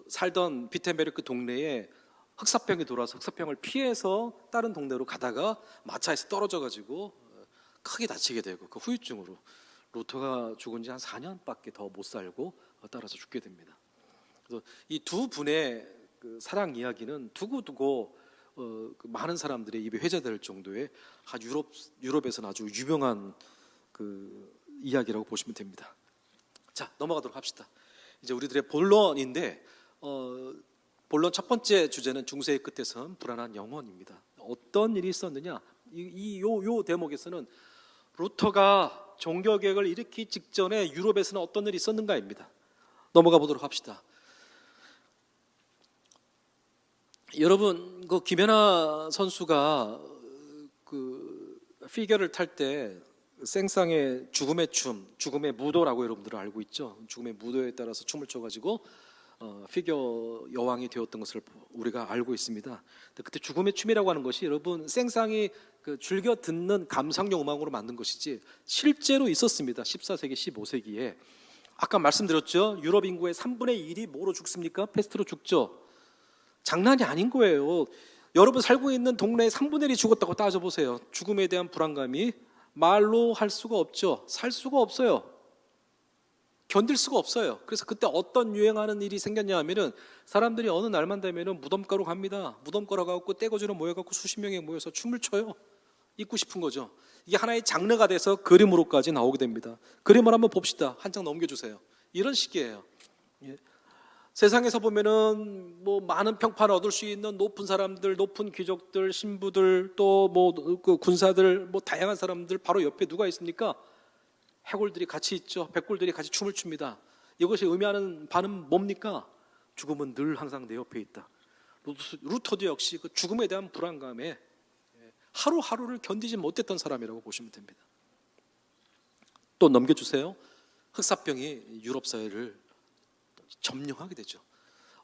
살던 비텐베르크 동네에 흑사병이 돌아서 흑사병을 피해서 다른 동네로 가다가 마차에서 떨어져가지고 크게 다치게 되고 그 후유증으로 루터가 죽은 지 한 4년밖에 더 못 살고 따라서 죽게 됩니다. 그래서 이 두 분의 사랑 이야기는 두고두고 많은 사람들의 입에 회자될 정도의 유럽에서는 아주 유명한 이야기라고 보시면 됩니다. 자, 넘어가도록 합시다. 이제 우리들의 본론인데 본론 첫 번째 주제는 중세의 끝에선 불안한 영혼입니다. 어떤 일이 있었느냐? 요 대목에서는 루터가 종교개혁을 일으키기 직전에 유럽에서는 어떤 일이 있었는가입니다. 넘어가 보도록 합시다. 여러분, 김연아 선수가 피겨를 탈 때 생상의 죽음의 춤, 죽음의 무도라고 여러분들은 알고 있죠. 죽음의 무도에 따라서 춤을 춰가지고 피겨 여왕이 되었던 것을 우리가 알고 있습니다. 그때 죽음의 춤이라고 하는 것이 여러분 생상이 즐겨 듣는 감상용 음악으로 만든 것이지 실제로 있었습니다. 14세기, 15세기에. 아까 말씀드렸죠. 유럽 인구의 3분의 1이 뭐로 죽습니까? 패스트로 죽죠. 장난이 아닌 거예요. 여러분 살고 있는 동네에 3분의 1이 죽었다고 따져보세요. 죽음에 대한 불안감이 말로 할 수가 없죠. 살 수가 없어요. 견딜 수가 없어요. 그래서 그때 어떤 유행하는 일이 생겼냐 하면은 사람들이 어느 날만 되면은 무덤가로 갑니다. 무덤가로 가고 떼거지로 모여갖고 수십 명이 모여서 춤을 춰요. 잊고 싶은 거죠. 이게 하나의 장르가 돼서 그림으로까지 나오게 됩니다. 그림을 한번 봅시다. 한 장 넘겨주세요. 이런 식이에요. 세상에서 보면은 많은 평판을 얻을 수 있는 높은 사람들, 높은 귀족들, 신부들, 또 군사들, 다양한 사람들 바로 옆에 누가 있습니까? 해골들이 같이 있죠. 백골들이 같이 춤을 춥니다. 이것이 의미하는 바는 뭡니까? 죽음은 늘 항상 내 옆에 있다. 루터도 역시 그 죽음에 대한 불안감에 하루하루를 견디지 못했던 사람이라고 보시면 됩니다. 또 넘겨주세요. 흑사병이 유럽 사회를 점령하게 되죠.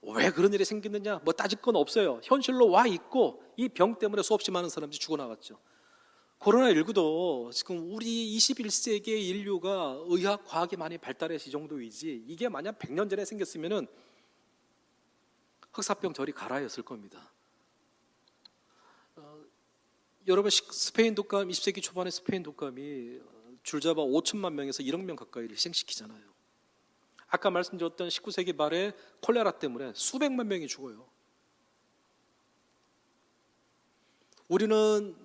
왜 그런 일이 생겼느냐? 뭐 따질 건 없어요. 현실로 와 있고 이 병 때문에 수없이 많은 사람들이 죽어나갔죠. 코로나19도 지금 우리 21세기의 인류가 의학, 과학이 많이 발달해서 이 정도이지, 이게 만약 100년 전에 생겼으면은 흑사병 저리 가라였을 겁니다. 여러분, 스페인 독감, 20세기 초반에 스페인 독감이 줄잡아 5천만 명에서 1억 명 가까이를 희생시키잖아요. 아까 말씀드렸던 19세기 말에 콜레라 때문에 수백만 명이 죽어요. 우리는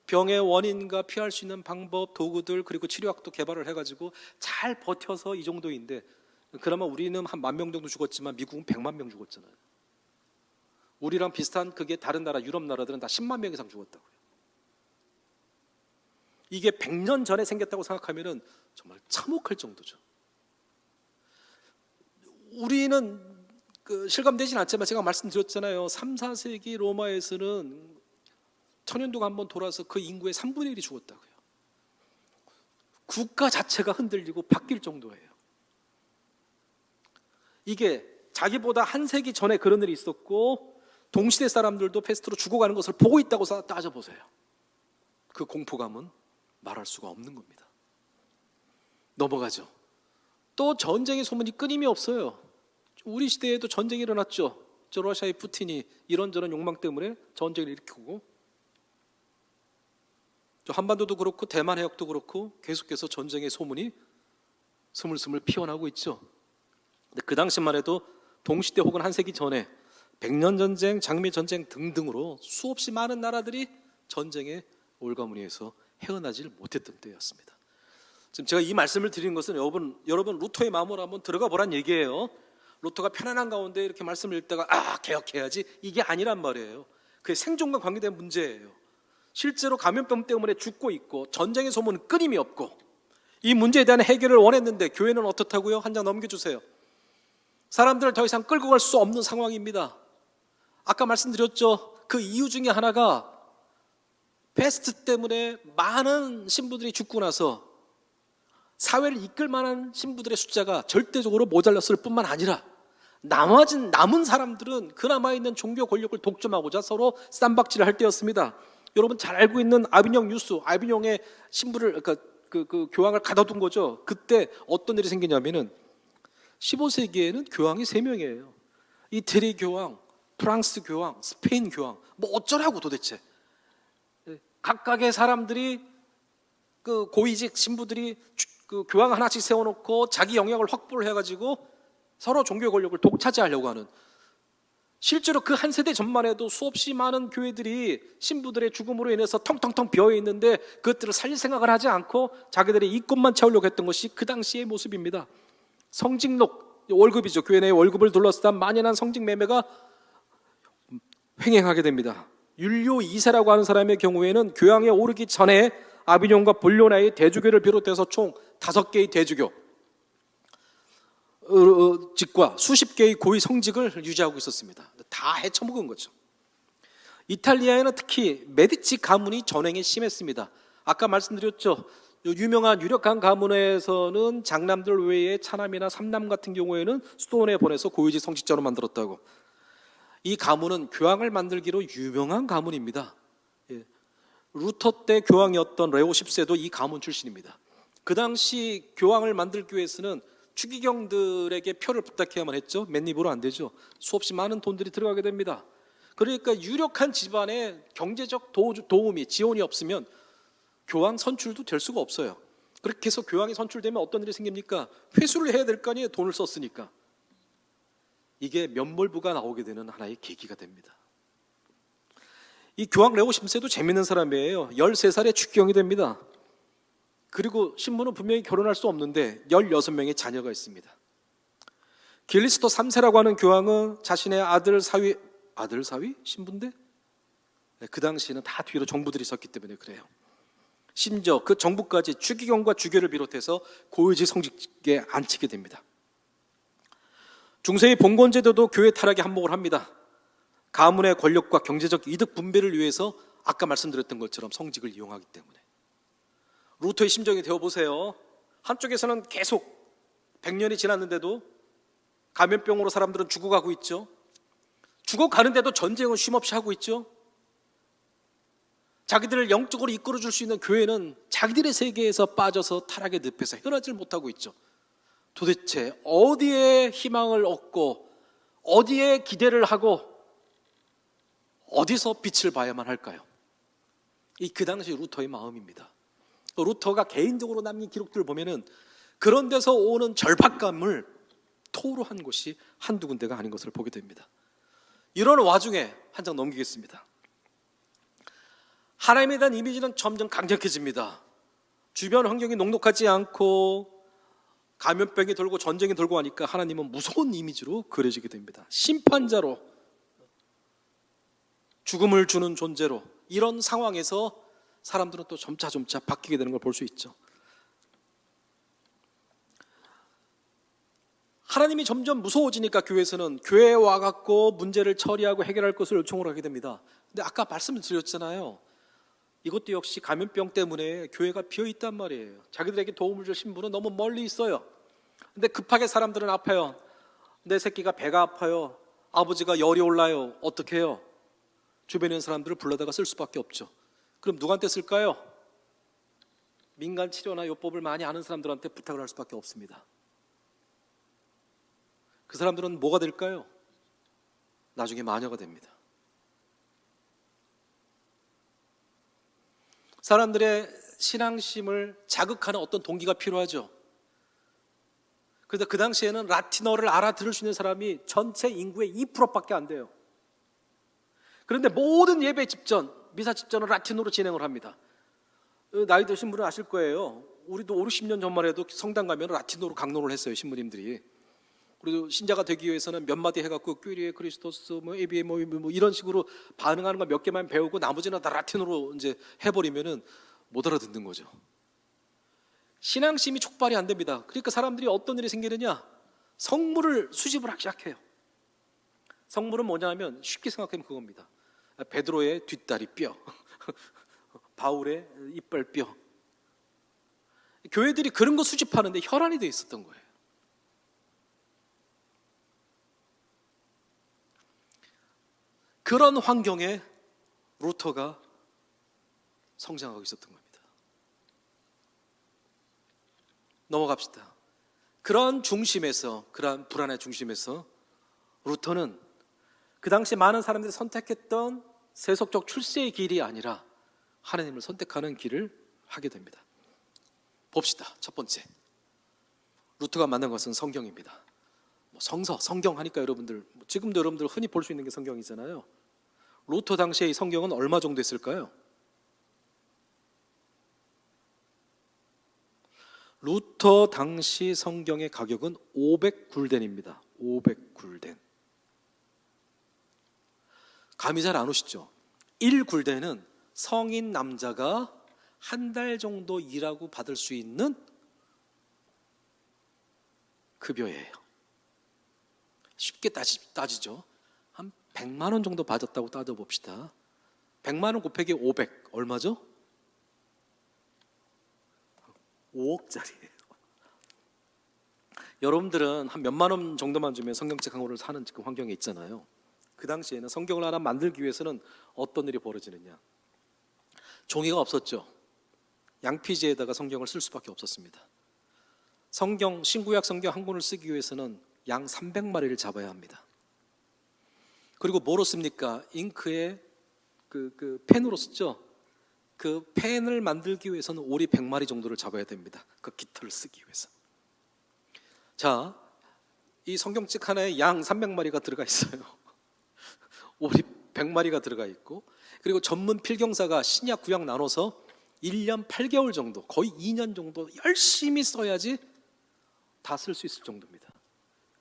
병의 원인과 피할 수 있는 방법, 도구들, 그리고 치료약도 개발을 해가지고 잘 버텨서 이 정도인데, 그나마 우리는 한 10,000명 정도 죽었지만 미국은 100만 명 죽었잖아요. 우리랑 비슷한 그게 다른 나라, 유럽 나라들은 다 10만 명 이상 죽었다고요. 이게 100년 전에 생겼다고 생각하면 정말 참혹할 정도죠. 우리는 실감되진 않지만 제가 말씀드렸잖아요. 3, 4세기 로마에서는 천연두가 한번 돌아서 그 인구의 3분의 1이 죽었다고요. 국가 자체가 흔들리고 바뀔 정도예요. 이게 자기보다 한 세기 전에 그런 일이 있었고 동시대 사람들도 패스트로 죽어가는 것을 보고 있다고 따져보세요. 그 공포감은 말할 수가 없는 겁니다. 넘어가죠. 또 전쟁의 소문이 끊임이 없어요. 우리 시대에도 전쟁이 일어났죠. 저 러시아의 푸틴이 이런저런 욕망 때문에 전쟁을 일으키고, 저 한반도도 그렇고 대만 해역도 그렇고 계속해서 전쟁의 소문이 스물스물 피어나고 있죠. 근데 그 당시만 해도 동시대 혹은 한 세기 전에 백년 전쟁, 장미 전쟁 등등으로 수없이 많은 나라들이 전쟁의 올가무리에서 헤어나질 못했던 때였습니다. 지금 제가 이 말씀을 드리는 것은 여러분 루터의 마음으로 한번 들어가 보란 얘기예요. 루터가 편안한 가운데 이렇게 말씀을 읽다가 개혁해야지, 이게 아니란 말이에요. 그게 생존과 관계된 문제예요. 실제로 감염병 때문에 죽고 있고 전쟁의 소문은 끊임이 없고, 이 문제에 대한 해결을 원했는데 교회는 어떻다고요? 한 장 넘겨주세요. 사람들을 더 이상 끌고 갈 수 없는 상황입니다. 아까 말씀드렸죠. 그 이유 중에 하나가 패스트 때문에 많은 신부들이 죽고 나서 사회를 이끌 만한 신부들의 숫자가 절대적으로 모자랐을 뿐만 아니라 남은 사람들은 그나마 있는 종교 권력을 독점하고자 서로 쌈박질을 할 때였습니다. 여러분 잘 알고 있는 아비뇽 뉴스, 아비뇽의 신부를, 그 교황을 가둬둔 거죠. 그때 어떤 일이 생기냐면은 15세기에는 교황이 3명이에요. 이태리 교황, 프랑스 교황, 스페인 교황, 뭐 어쩌라고 도대체. 각각의 사람들이, 그 고위직 신부들이 그 교황 하나씩 세워놓고 자기 영역을 확보를 해가지고 서로 종교 권력을 독차지하려고 하는, 실제로 그 한 세대 전만 해도 수없이 많은 교회들이 신부들의 죽음으로 인해서 텅텅텅 비어 있는데 그것들을 살릴 생각을 하지 않고 자기들의 이권만 채우려고 했던 것이 그 당시의 모습입니다. 성직록, 월급이죠. 교회 내 월급을 둘러싸던 만연한 성직 매매가 횡행하게 됩니다. 율료 2세라고 하는 사람의 경우에는 교황에 오르기 전에 아비뇽과 볼로나의 대주교를 비롯해서 총 5개의 대주교 직과 수십 개의 고위 성직을 유지하고 있었습니다. 다 헤쳐먹은 거죠. 이탈리아에는 특히 메디치 가문이 전횡이 심했습니다. 아까 말씀드렸죠. 유명한 유력한 가문에서는 장남들 외에 차남이나 삼남 같은 경우에는 수도원에 보내서 고위직 성직자로 만들었다고. 이 가문은 교황을 만들기로 유명한 가문입니다. 루터 때 교황이었던 레오 10세도 이 가문 출신입니다. 그 당시 교황을 만들기 위해서는 추기경들에게 표를 부탁해야만 했죠. 맨입으로 안 되죠. 수없이 많은 돈들이 들어가게 됩니다. 그러니까 유력한 집안의 경제적 도움이, 지원이 없으면 교황 선출도 될 수가 없어요. 그렇게 해서 교황이 선출되면 어떤 일이 생깁니까? 회수를 해야 될 거 아니에요. 돈을 썼으니까. 이게 면몰부가 나오게 되는 하나의 계기가 됩니다. 이 교황 레오 10세도 재밌는 사람이에요. 13살에 추기경이 됩니다. 그리고 신부는 분명히 결혼할 수 없는데 16명의 자녀가 있습니다. 길리스토 3세라고 하는 교황은 자신의 아들 사위 신부인데? 그 당시에는 다 뒤로 정부들이 있었기 때문에 그래요. 심지어 그 정부까지 추기경과 주교를 비롯해서 고위직 성직에 앉히게 됩니다. 중세의 봉건제도도 교회 타락에 한몫을 합니다. 가문의 권력과 경제적 이득 분배를 위해서 아까 말씀드렸던 것처럼 성직을 이용하기 때문에. 루터의 심정이 되어보세요. 한쪽에서는 계속 100년이 지났는데도 감염병으로 사람들은 죽어가고 있죠. 죽어가는데도 전쟁은 쉼없이 하고 있죠. 자기들을 영적으로 이끌어줄 수 있는 교회는 자기들의 세계에서 빠져서 타락의 늪에서 헤어나질 못하고 있죠. 도대체 어디에 희망을 얻고 어디에 기대를 하고 어디서 빛을 봐야만 할까요? 그 당시 루터의 마음입니다. 루터가 개인적으로 남긴 기록들을 보면은 그런 데서 오는 절박감을 토로한 곳이 한두 군데가 아닌 것을 보게 됩니다. 이런 와중에 한 장 넘기겠습니다. 하나님에 대한 이미지는 점점 강력해집니다. 주변 환경이 녹록하지 않고 감염병이 돌고 전쟁이 돌고 하니까 하나님은 무서운 이미지로 그려지게 됩니다. 심판자로, 죽음을 주는 존재로, 이런 상황에서 사람들은 또 점차 바뀌게 되는 걸 볼 수 있죠. 하나님이 점점 무서워지니까 교회에서는 교회에 와갖고 문제를 처리하고 해결할 것을 요청을 하게 됩니다. 근데 아까 말씀을 드렸잖아요. 이것도 역시 감염병 때문에 교회가 비어있단 말이에요. 자기들에게 도움을 줄 신부는 너무 멀리 있어요. 근데 급하게 사람들은 아파요. 내 새끼가 배가 아파요. 아버지가 열이 올라요. 어떻게 해요? 주변에 있는 사람들을 불러다가 쓸 수밖에 없죠. 그럼 누구한테 쓸까요? 민간 치료나 요법을 많이 아는 사람들한테 부탁을 할 수밖에 없습니다. 그 사람들은 뭐가 될까요? 나중에 마녀가 됩니다. 사람들의 신앙심을 자극하는 어떤 동기가 필요하죠. 그런데 그 당시에는 라틴어를 알아들을 수 있는 사람이 전체 인구의 2%밖에 안 돼요. 그런데 모든 예배 집전, 미사 집전은 라틴어로 진행을 합니다. 나이 드신 분은 아실 거예요. 우리도 5, 60년 전만 해도 성당 가면 라틴어로 강론을 했어요, 신부님들이. 그리고 신자가 되기 위해서는 몇 마디 해갖고 큐리에 크리스토스 에비에 이런 식으로 반응하는 거 몇 개만 배우고 나머지는 다 라틴어로 이제 해버리면은 못 알아듣는 거죠. 신앙심이 촉발이 안 됩니다. 그러니까 사람들이 어떤 일이 생기느냐? 성물을 수집을 하기 시작해요. 성물은 뭐냐면 쉽게 생각하면 그겁니다. 베드로의 뒷다리 뼈, 바울의 이빨 뼈. 교회들이 그런 거 수집하는데 혈안이 돼 있었던 거예요. 그런 환경에 루터가 성장하고 있었던 겁니다. 넘어갑시다. 그런 중심에서, 그런 불안의 중심에서 루터는 그 당시 많은 사람들이 선택했던 세속적 출세의 길이 아니라 하나님을 선택하는 길을 하게 됩니다. 봅시다. 첫 번째, 루터가 만난 것은 성경입니다. 성서, 성경 하니까 여러분들, 지금도 여러분들 흔히 볼 수 있는 게 성경이잖아요. 루터 당시에 이 성경은 얼마 정도 했을까요? 루터 당시 성경의 가격은 500굴덴입니다. 500굴덴. 감이 잘 안 오시죠? 1굴덴은 성인 남자가 한 달 정도 일하고 받을 수 있는 급여예요. 쉽게 따지죠. 한 100만 원 정도 받았다고 따져봅시다. 100만 원 곱하기 500 얼마죠? 5억짜리예요. 여러분들은 한 몇만 원 정도만 주면 성경책 한 권을 사는 그 환경에 있잖아요. 그 당시에는 성경을 하나 만들기 위해서는 어떤 일이 벌어지느냐? 종이가 없었죠. 양피지에다가 성경을 쓸 수밖에 없었습니다. 성경, 신구약 성경 한 권을 쓰기 위해서는 양 300마리를 잡아야 합니다. 그리고 뭐로 씁니까? 잉크에 그 펜으로 쓰죠. 그 펜을 만들기 위해서는 오리 100마리 정도를 잡아야 됩니다. 그 깃털을 쓰기 위해서. 자, 이 성경책 하나에 양 300마리가 들어가 있어요. 오리 100마리가 들어가 있고, 그리고 전문 필경사가 신약 구약 나눠서 1년 8개월 정도, 거의 2년 정도 열심히 써야지 다 쓸 수 있을 정도입니다.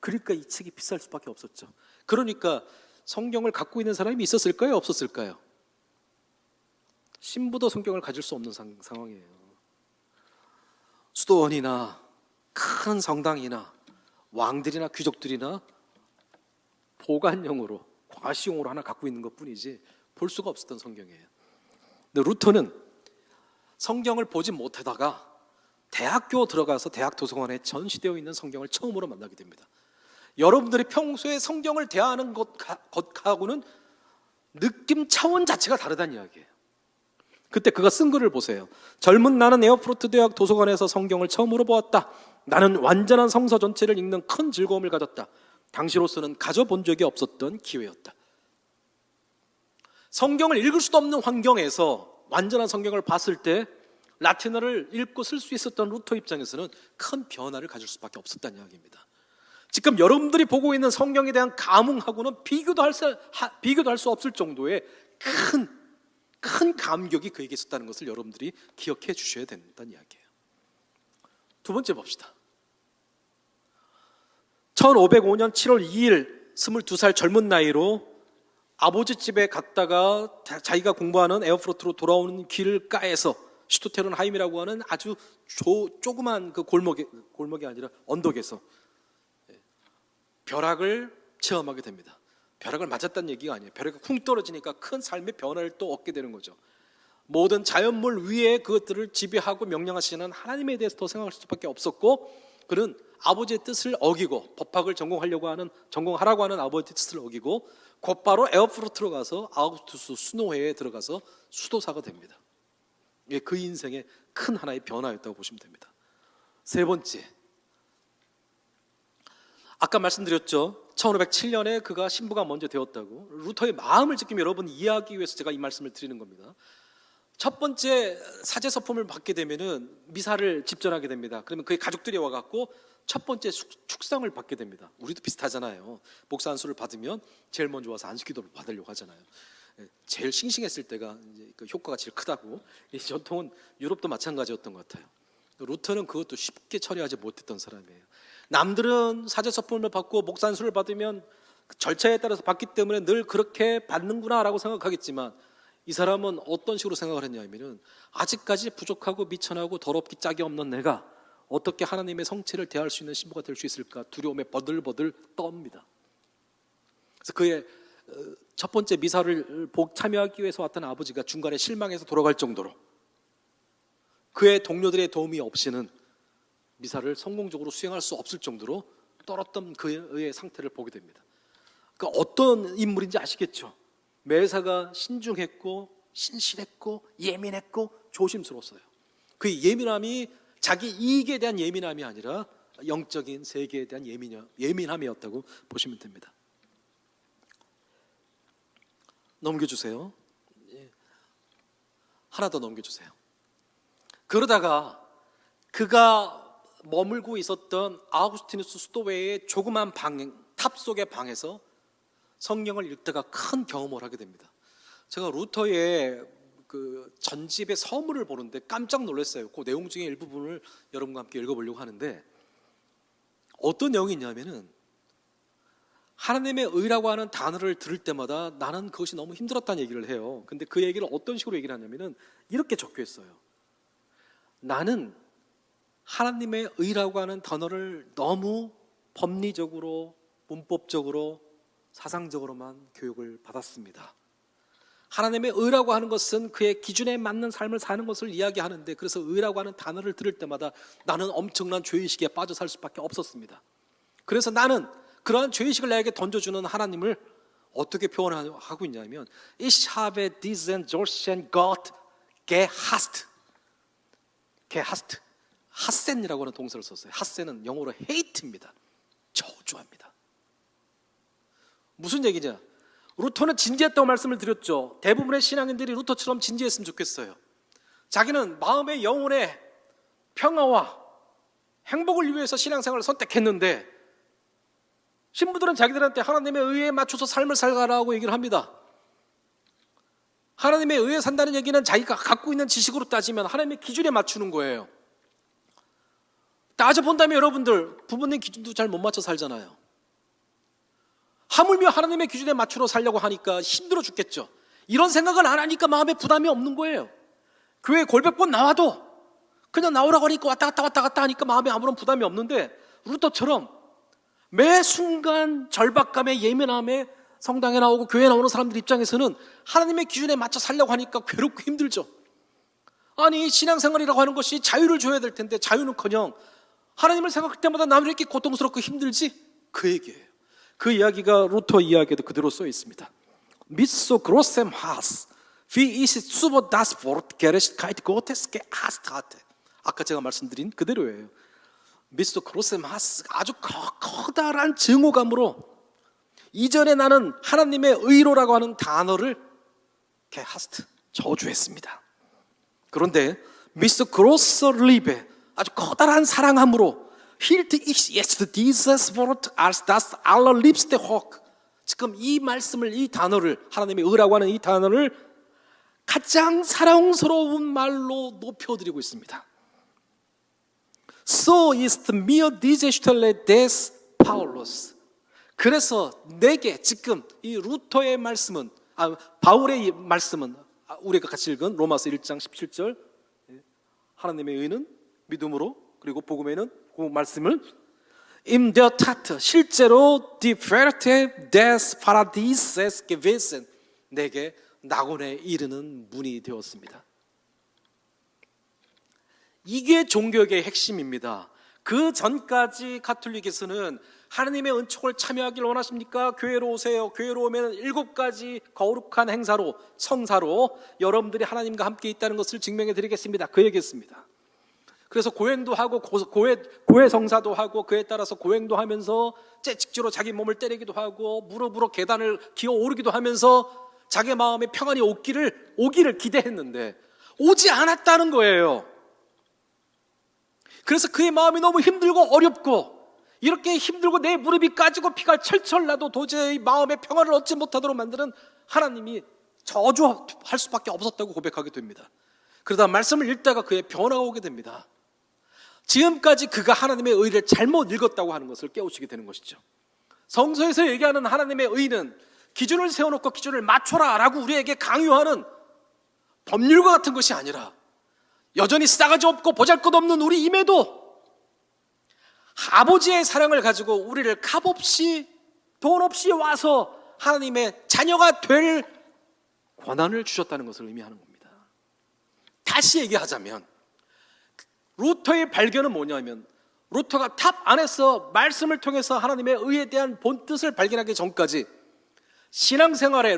그러니까 이 책이 비쌀 수밖에 없었죠. 그러니까 성경을 갖고 있는 사람이 있었을까요? 없었을까요? 신부도 성경을 가질 수 없는 상황이에요. 수도원이나 큰 성당이나 왕들이나 귀족들이나 보관용으로, 과시용으로 하나 갖고 있는 것뿐이지 볼 수가 없었던 성경이에요. 근데 루터는 성경을 보지 못하다가 대학교 들어가서 대학 도서관에 전시되어 있는 성경을 처음으로 만나게 됩니다. 여러분들이 평소에 성경을 대하는 것하고는 느낌 차원 자체가 다르다는 이야기예요. 그때 그가 쓴 글을 보세요. 젊은 나는 에어프로트 대학 도서관에서 성경을 처음으로 보았다. 나는 완전한 성서 전체를 읽는 큰 즐거움을 가졌다. 당시로서는 가져본 적이 없었던 기회였다. 성경을 읽을 수도 없는 환경에서 완전한 성경을 봤을 때 라틴어를 읽고 쓸 수 있었던 루터 입장에서는 큰 변화를 가질 수밖에 없었다는 이야기입니다. 지금 여러분들이 보고 있는 성경에 대한 감흥하고는 비교도 할 수 없을 정도의 큰 감격이 그에게 있었다는 것을 여러분들이 기억해 주셔야 된다는 이야기예요. 두 번째 봅시다. 1505년 7월 2일 22살 젊은 나이로 아버지 집에 갔다가 자기가 공부하는 에어프로트로 돌아오는 길가에서 슈투테른하임이라고 하는 아주 조그만 그 골목이 아니라 언덕에서 벼락을 체험하게 됩니다. 벼락을 맞았다는 얘기가 아니에요. 벼락이 쿵 떨어지니까 큰 삶의 변화를 또 얻게 되는 거죠. 모든 자연물 위에 그것들을 지배하고 명령하시는 하나님에 대해서 더 생각할 수밖에 없었고, 그는 아버지의 뜻을 어기고 법학을 전공하라고 하는 아버지의 뜻을 어기고 곧바로 에어프로트로 가서 아우구스투스 수노회에 들어가서 수도사가 됩니다. 이게 그 인생의 큰 하나의 변화였다고 보시면 됩니다. 세 번째, 아까 말씀드렸죠. 1507년에 그가 신부가 먼저 되었다고. 루터의 마음을 지금 여러분 이해하기 위해서 제가 이 말씀을 드리는 겁니다. 첫 번째 사제서품을 받게 되면은 미사를 집전하게 됩니다. 그러면 그의 가족들이 와갖고 첫 번째 축상을 받게 됩니다. 우리도 비슷하잖아요. 목사 안수를 받으면 제일 먼저 와서 안수기도를 받으려고 하잖아요. 제일 싱싱했을 때가 이제 그 효과가 제일 크다고. 이 전통은 유럽도 마찬가지였던 것 같아요. 루터는 그것도 쉽게 처리하지 못했던 사람이에요. 남들은 사제서품을 받고 목사 안수를 받으면 절차에 따라서 받기 때문에 늘 그렇게 받는구나라고 생각하겠지만, 이 사람은 어떤 식으로 생각을 했냐면은 아직까지 부족하고 미천하고 더럽기 짝이 없는 내가 어떻게 하나님의 성체를 대할 수 있는 신부가 될 수 있을까 두려움에 버들버들 떱니다. 그래서 그의 첫 번째 미사를 참여하기 위해서 왔던 아버지가 중간에 실망해서 돌아갈 정도로 그의 동료들의 도움이 없이는 미사를 성공적으로 수행할 수 없을 정도로 떨었던 그의 상태를 보게 됩니다. 그러니까 어떤 인물인지 아시겠죠? 매사가 신중했고 신실했고 예민했고 조심스러웠어요. 그 예민함이 자기 이익에 대한 예민함이 아니라 영적인 세계에 대한 예민함이었다고 보시면 됩니다. 넘겨주세요. 하나 더 넘겨주세요. 그러다가 그가 머물고 있었던 아우구스티누스 수도회의 조그만 탑 속의 방에서 성경을 읽다가 큰 경험을 하게 됩니다. 제가 루터의 그 전집의 서문을 보는데 깜짝 놀랐어요. 그 내용 중에 일부분을 여러분과 함께 읽어보려고 하는데, 어떤 내용이 있냐면은 하나님의 의라고 하는 단어를 들을 때마다 나는 그것이 너무 힘들었다는 얘기를 해요. 근데 그 얘기를 어떤 식으로 얘기를 하냐면은 이렇게 적혀 있어요. 나는 하나님의 의라고 하는 단어를 너무 법리적으로, 문법적으로, 사상적으로만 교육을 받았습니다. 하나님의 의라고 하는 것은 그의 기준에 맞는 삶을 사는 것을 이야기하는데, 그래서 의라고 하는 단어를 들을 때마다 나는 엄청난 죄의식에 빠져 살 수밖에 없었습니다. 그래서 나는 그러한 죄의식을 나에게 던져주는 하나님을 어떻게 표현하고 있냐면 Ich habe diesen Zorschen Gott gehasst. 핫센이라고 하는 동사를 썼어요. 핫센은 영어로 hate입니다. 저주합니다. 무슨 얘기냐? 루터는 진지했다고 말씀을 드렸죠. 대부분의 신앙인들이 루터처럼 진지했으면 좋겠어요. 자기는 마음의 영혼의 평화와 행복을 위해서 신앙생활을 선택했는데, 신부들은 자기들한테 하나님의 의에 맞춰서 삶을 살아가라고 얘기를 합니다. 하나님의 의에 산다는 얘기는 자기가 갖고 있는 지식으로 따지면 하나님의 기준에 맞추는 거예요. 따져본다면 여러분들 부모님 기준도 잘 못 맞춰 살잖아요. 하물며 하나님의 기준에 맞추러 살려고 하니까 힘들어 죽겠죠. 이런 생각을 안 하니까 마음에 부담이 없는 거예요. 교회 골백번 나와도 그냥 나오라고 하니까 왔다 갔다 하니까 마음에 아무런 부담이 없는데, 루터처럼 매 순간 절박감에 예민함에 성당에 나오고 교회에 나오는 사람들 입장에서는 하나님의 기준에 맞춰 살려고 하니까 괴롭고 힘들죠. 아니 신앙생활이라고 하는 것이 자유를 줘야 될 텐데 자유는커녕 하나님을 생각할 때마다 나는 이렇게 고통스럽고 힘들지? 그 얘기예요. 그 이야기가 루터 이야기에도 그대로 써 있습니다. Mit so großem Hass, wie ist es über das Wort Gerechtigkeit Gottes gehasst hatte. 아까 제가 말씀드린 그대로예요. Mit so großem Hass, 아주 커다란 증오감으로 이전에 나는 하나님의 의로라고 하는 단어를 gehasst, 저주했습니다. 그런데 mit so großer Liebe, 아주 커다란 사랑함으로 hielt ich jetzt dieses Wort als das allerliebste hoch. 지금 이 말씀을, 이 단어를, 하나님의 의라고 하는 이 단어를 가장 사랑스러운 말로 높여드리고 있습니다. So ist mir diese Stelle des Paulus. 그래서 내게 지금 이 루터의 말씀은, 바울의 말씀은, 우리가 같이 읽은 로마서 1장 17절, 하나님의 의는 믿음으로, 그리고 복음에는 그 말씀을 in der Tat, 실제로 die Pforte des Paradieses gewesen, 내게 낙원에 이르는 문이 되었습니다. 이게 종교의 핵심입니다. 그 전까지 가톨릭에서는 하나님의 은총을 참여하길 원하십니까? 교회로 오세요. 교회로 오면 7가지 거룩한 행사로, 성사로 여러분들이 하나님과 함께 있다는 것을 증명해 드리겠습니다. 그 얘기했습니다. 그래서 고행도 하고 고해 성사도 하고, 그에 따라서 고행도 하면서 채찍질로 자기 몸을 때리기도 하고, 무릎으로 계단을 기어 오르기도 하면서 자기 마음에 평안이 오기를 기대했는데 오지 않았다는 거예요. 그래서 그의 마음이 너무 힘들고 어렵고, 이렇게 힘들고 내 무릎이 까지고 피가 철철 나도 도저히 마음의 평안을 얻지 못하도록 만드는 하나님이 저주할 수밖에 없었다고 고백하게 됩니다. 그러다 말씀을 읽다가 그의 변화가 오게 됩니다. 지금까지 그가 하나님의 의를 잘못 읽었다고 하는 것을 깨우치게 되는 것이죠. 성서에서 얘기하는 하나님의 의는 기준을 세워놓고 기준을 맞춰라 라고 우리에게 강요하는 법률과 같은 것이 아니라, 여전히 싸가지 없고 보잘것없는 우리임에도 아버지의 사랑을 가지고 우리를 값없이 돈 없이 와서 하나님의 자녀가 될 권한을 주셨다는 것을 의미하는 겁니다. 다시 얘기하자면 루터의 발견은 뭐냐면, 루터가 탑 안에서 말씀을 통해서 하나님의 의에 대한 본뜻을 발견하기 전까지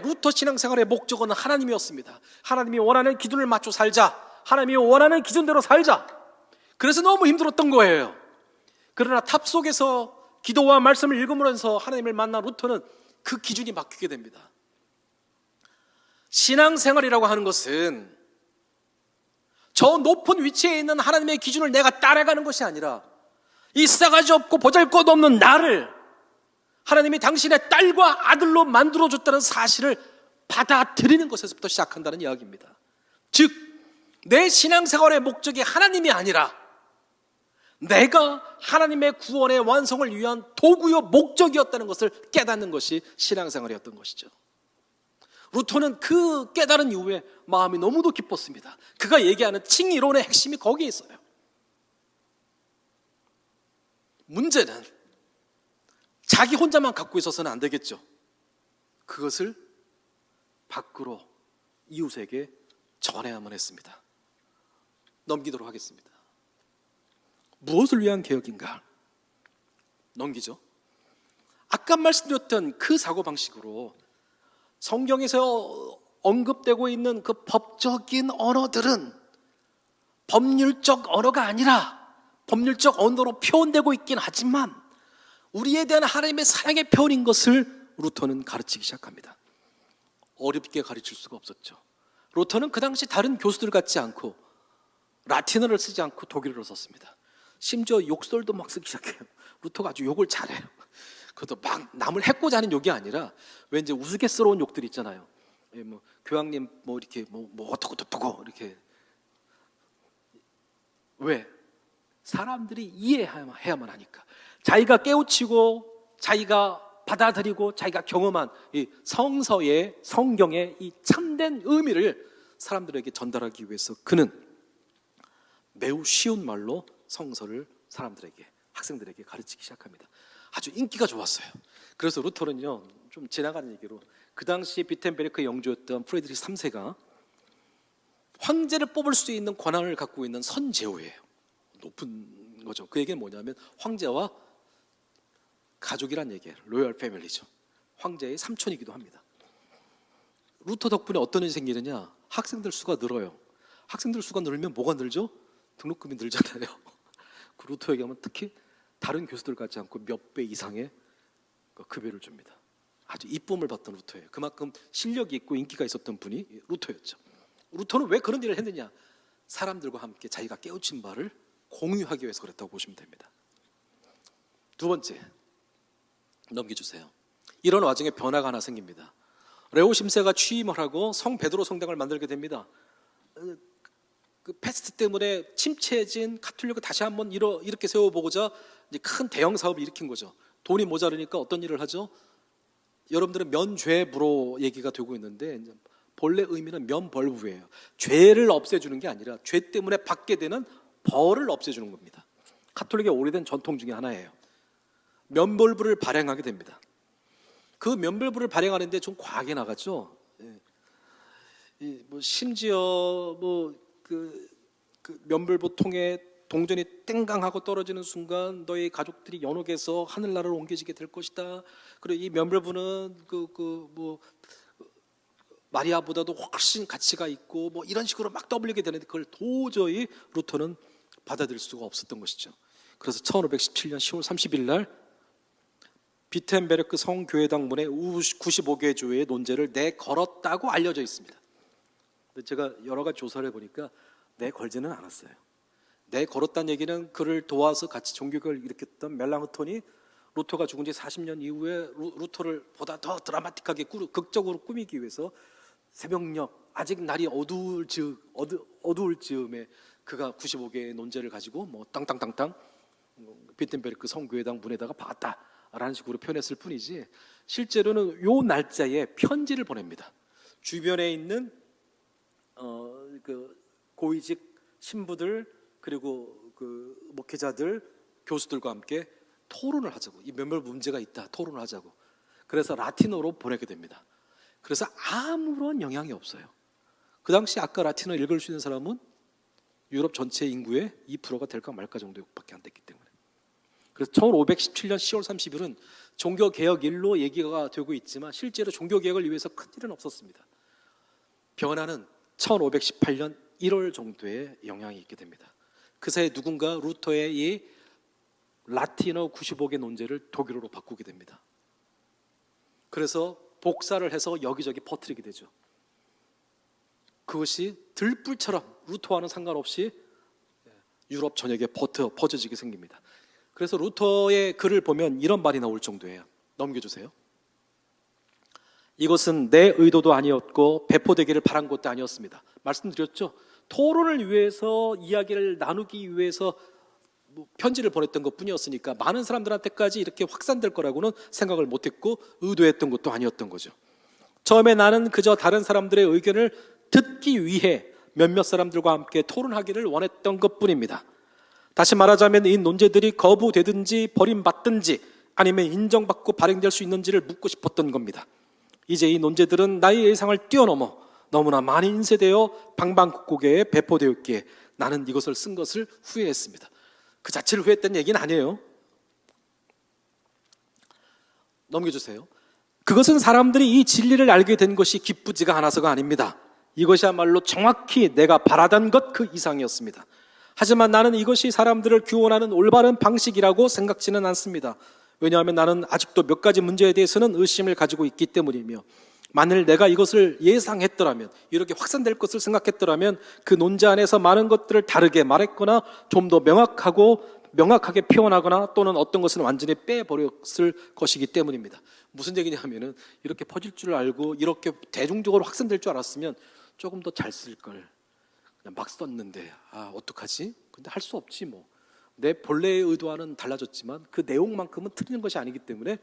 루터 신앙생활의 목적은 하나님이었습니다. 하나님이 원하는 기준을 맞춰 살자, 하나님이 원하는 기준대로 살자. 그래서 너무 힘들었던 거예요. 그러나 탑 속에서 기도와 말씀을 읽으면서 하나님을 만난 루터는 그 기준이 바뀌게 됩니다. 신앙생활이라고 하는 것은 저 높은 위치에 있는 하나님의 기준을 내가 따라가는 것이 아니라, 이 싸가지 없고 보잘것없는 나를 하나님이 당신의 딸과 아들로 만들어줬다는 사실을 받아들이는 것에서부터 시작한다는 이야기입니다. 즉, 내 신앙생활의 목적이 하나님이 아니라 내가 하나님의 구원의 완성을 위한 도구요 목적이었다는 것을 깨닫는 것이 신앙생활이었던 것이죠. 루터는 그 깨달은 이후에 마음이 너무도 기뻤습니다. 그가 얘기하는 칭이론의 핵심이 거기에 있어요. 문제는 자기 혼자만 갖고 있어서는 안 되겠죠. 그것을 밖으로 이웃에게 전해야만 했습니다. 넘기도록 하겠습니다. 무엇을 위한 개혁인가? 넘기죠. 아까 말씀드렸던 그 사고방식으로 성경에서 언급되고 있는 그 법적인 언어들은 법률적 언어가 아니라 법률적 언어로 표현되고 있긴 하지만 우리에 대한 하나님의 사랑의 표현인 것을 루터는 가르치기 시작합니다. 어렵게 가르칠 수가 없었죠. 루터는 그 당시 다른 교수들 같지 않고 라틴어를 쓰지 않고 독일어를 썼습니다. 심지어 욕설도 막 쓰기 시작해요. 루터가 아주 욕을 잘해요. 그것도 막 남을 해코자 하는 욕이 아니라 왠지 우스갯스러운 욕들 있잖아요. 뭐 교황님 뭐 이렇게 뭐 어떻고 저떻고 이렇게. 왜? 사람들이 이해해야만 하니까. 자기가 깨우치고 자기가 받아들이고 자기가 경험한 이 성서의, 성경의 이 참된 의미를 사람들에게 전달하기 위해서 그는 매우 쉬운 말로 성서를 사람들에게, 학생들에게 가르치기 시작합니다. 아주 인기가 좋았어요. 그래서 루터는요, 좀 지나가는 얘기로 그 당시 비텐베르크 영주였던 프레드리히 3세가 황제를 뽑을 수 있는 권한을 갖고 있는 선제후예요. 높은 거죠. 그 얘기는 뭐냐면 황제와 가족이란 얘기예요. 로열 패밀리죠. 황제의 삼촌이기도 합니다. 루터 덕분에 어떤 일이 생기느냐? 학생들 수가 늘어요. 학생들 수가 늘면 뭐가 늘죠? 등록금이 늘잖아요. 그 루터 얘기하면 특히 다른 교수들 같지 않고 몇 배 이상의 급여를 줍니다. 아주 이쁨을 받던 루터예요. 그만큼 실력이 있고 인기가 있었던 분이 루터였죠. 루터는 왜 그런 일을 했느냐? 사람들과 함께 자기가 깨우친 바를 공유하기 위해서 그랬다고 보시면 됩니다. 두 번째, 넘겨주세요. 이런 와중에 변화가 하나 생깁니다. 레오 10세가 취임을 하고 성 베드로 성당을 만들게 됩니다. 그 패스트 때문에 침체해진 가톨릭을 다시 한번 이렇게 세워보고자 이제 큰 대형 사업을 일으킨 거죠. 돈이 모자르니까 어떤 일을 하죠? 여러분들은 면죄부로 얘기가 되고 있는데 본래 의미는 면벌부예요. 죄를 없애주는 게 아니라 죄 때문에 받게 되는 벌을 없애주는 겁니다. 가톨릭의 오래된 전통 중에 하나예요. 면벌부를 발행하게 됩니다. 그 면벌부를 발행하는데 좀 과하게 나갔죠. 심지어 그 면벌부 통해 동전이 땡강하고 떨어지는 순간 너희 가족들이 연옥에서 하늘나라로 옮겨지게 될 것이다. 그리고 이 면벌부는 마리아보다도 훨씬 가치가 있고 이런 식으로 막 떠벌리게 되는데 그걸 도저히 루터는 받아들일 수가 없었던 것이죠. 그래서 1517년 10월 30일 날 비텐베르크 성교회당 문에 95개 교회의 논제를 내걸었다고 알려져 있습니다. 근데 제가 여러 가지 조사를 해보니까 내걸지는 않았어요. 내걸었다는 얘기는 그를 도와서 같이 종교개혁을 일으켰던 멜랑흐톤이 루터가 죽은 지 40년 이후에 루터를 보다 더 드라마틱하게 극적으로 꾸미기 위해서 새벽녘 아직 날이 어두울 즈음에 그가 95개의 논제를 가지고 땅땅땅땅 비텐베르크 성교회당 문에다가 박았다라는 식으로 표현했을 뿐이지 실제로는 요 날짜에 편지를 보냅니다. 주변에 있는 그 고위직 신부들 그리고 그 목회자들 교수들과 함께 토론을 하자고, 이 몇몇 문제가 있다 토론을 하자고. 그래서 라틴어로 보내게 됩니다. 그래서 아무런 영향이 없어요. 그 당시 아까 라틴어 읽을 수 있는 사람은 유럽 전체 인구의 2%가 될까 말까 정도밖에 안 됐기 때문에. 그래서 1517년 10월 30일은 종교개혁일로 얘기가 되고 있지만 실제로 종교개혁을 위해서 큰 일은 없었습니다. 변화는 1518년 1월 정도에 영향이 있게 됩니다. 그 사이에 누군가 루터의 이 라틴어 95개 논제를 독일어로 바꾸게 됩니다. 그래서 복사를 해서 여기저기 퍼뜨리게 되죠. 그것이 들불처럼 루터와는 상관없이 유럽 전역에 퍼져지게 생깁니다. 그래서 루터의 글을 보면 이런 말이 나올 정도예요. 넘겨주세요. 이것은 내 의도도 아니었고 배포되기를 바란 것도 아니었습니다. 말씀드렸죠. 토론을 위해서 이야기를 나누기 위해서 편지를 보냈던 것뿐이었으니까 많은 사람들한테까지 이렇게 확산될 거라고는 생각을 못했고 의도했던 것도 아니었던 거죠. 처음에 나는 그저 다른 사람들의 의견을 듣기 위해 몇몇 사람들과 함께 토론하기를 원했던 것뿐입니다. 다시 말하자면 이 논제들이 거부되든지 버림받든지 아니면 인정받고 발행될 수 있는지를 묻고 싶었던 겁니다. 이제 이 논제들은 나의 예상을 뛰어넘어 너무나 많이 인쇄되어 방방곡곡에 배포되었기에 나는 이것을 쓴 것을 후회했습니다. 그 자체를 후회했다는 얘기는 아니에요. 넘겨주세요. 그것은 사람들이 이 진리를 알게 된 것이 기쁘지가 않아서가 아닙니다. 이것이야말로 정확히 내가 바라던 것 그 이상이었습니다. 하지만 나는 이것이 사람들을 규원하는 올바른 방식이라고 생각지는 않습니다. 왜냐하면 나는 아직도 몇 가지 문제에 대해서는 의심을 가지고 있기 때문이며 만일 내가 이것을 예상했더라면 이렇게 확산될 것을 생각했더라면 그 논제 안에서 많은 것들을 다르게 말했거나 좀 더 명확하게 표현하거나 또는 어떤 것은 완전히 빼버렸을 것이기 때문입니다. 무슨 얘기냐면은 이렇게 퍼질 줄 알고 이렇게 대중적으로 확산될 줄 알았으면 조금 더 잘 쓸 걸 그냥 막 썼는데 어떡하지? 근데 할 수 없지 뭐. 내 본래의 의도와는 달라졌지만 그 내용만큼은 틀리는 것이 아니기 때문에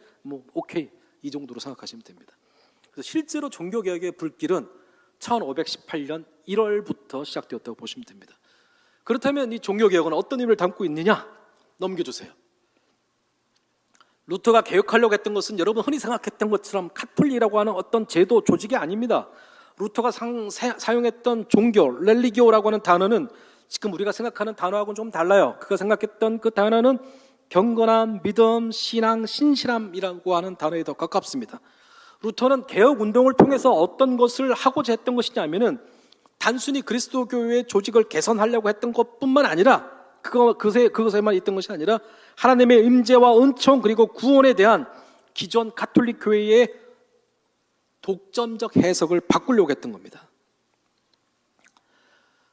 오케이 이 정도로 생각하시면 됩니다. 그래서 실제로 종교개혁의 불길은 1518년 1월부터 시작되었다고 보시면 됩니다. 그렇다면 이 종교개혁은 어떤 의미를 담고 있느냐? 넘겨주세요. 루터가 개혁하려고 했던 것은 여러분 흔히 생각했던 것처럼 카톨릭이라고 하는 어떤 제도 조직이 아닙니다. 루터가 사용했던 종교, 렐리기오라고 하는 단어는 지금 우리가 생각하는 단어하고는 좀 달라요. 그가 생각했던 그 단어는 경건함, 믿음, 신앙, 신실함이라고 하는 단어에 더 가깝습니다. 루터는 개혁 운동을 통해서 어떤 것을 하고자 했던 것이냐면은 단순히 그리스도 교회의 조직을 개선하려고 했던 것뿐만 아니라 그것에만 있던 것이 아니라 하나님의 임재와 은총 그리고 구원에 대한 기존 가톨릭 교회의 독점적 해석을 바꾸려고 했던 겁니다.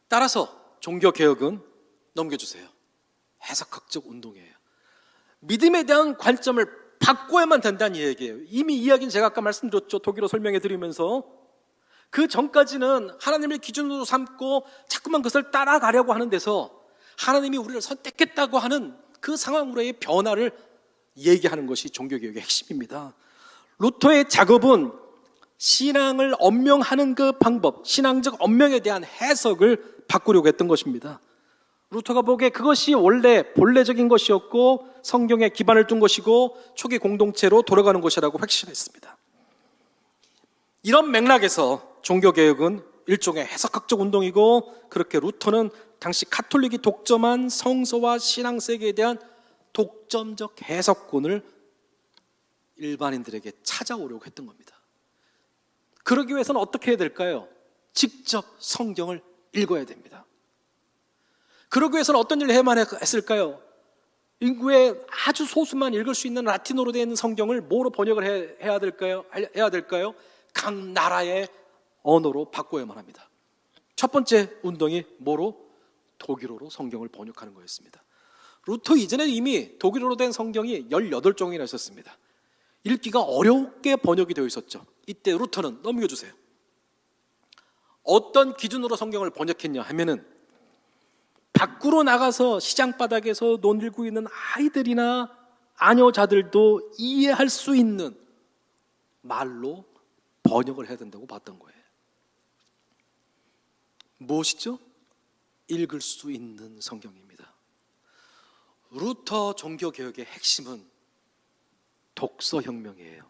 따라서 종교개혁은 넘겨주세요. 해석학적 운동이에요. 믿음에 대한 관점을 바꿔야만 된다는 얘기예요. 이미 이야기는 제가 아까 말씀드렸죠. 독일어 설명해 드리면서 그 전까지는 하나님을 기준으로 삼고 자꾸만 그것을 따라가려고 하는 데서 하나님이 우리를 선택했다고 하는 그 상황으로의 변화를 얘기하는 것이 종교개혁의 핵심입니다. 루터의 작업은 신앙을 언명하는 그 방법, 신앙적 언명에 대한 해석을 바꾸려고 했던 것입니다. 루터가 보기에 그것이 원래 본래적인 것이었고 성경에 기반을 둔 것이고 초기 공동체로 돌아가는 것이라고 확신했습니다. 이런 맥락에서 종교개혁은 일종의 해석학적 운동이고 그렇게 루터는 당시 가톨릭이 독점한 성서와 신앙세계에 대한 독점적 해석권을 일반인들에게 찾아오려고 했던 겁니다. 그러기 위해서는 어떻게 해야 될까요? 직접 성경을 읽어야 됩니다. 그러기 위해서는 어떤 일을 해야만 했을까요? 인구의 아주 소수만 읽을 수 있는 라틴어로 되어 있는 성경을 뭐로 번역을 해야 될까요? 각 나라의 언어로 바꿔야만 합니다. 첫 번째 운동이 뭐로? 독일어로 성경을 번역하는 거였습니다. 루터 이전에 이미 독일어로 된 성경이 18종이나 있었습니다. 읽기가 어렵게 번역이 되어 있었죠. 이때 루터는 넘겨주세요. 어떤 기준으로 성경을 번역했냐 하면은 밖으로 나가서 시장바닥에서 논들고 있는 아이들이나 아녀자들도 이해할 수 있는 말로 번역을 해야 된다고 봤던 거예요. 무엇이죠? 읽을 수 있는 성경입니다. 루터 종교개혁의 핵심은 독서혁명이에요.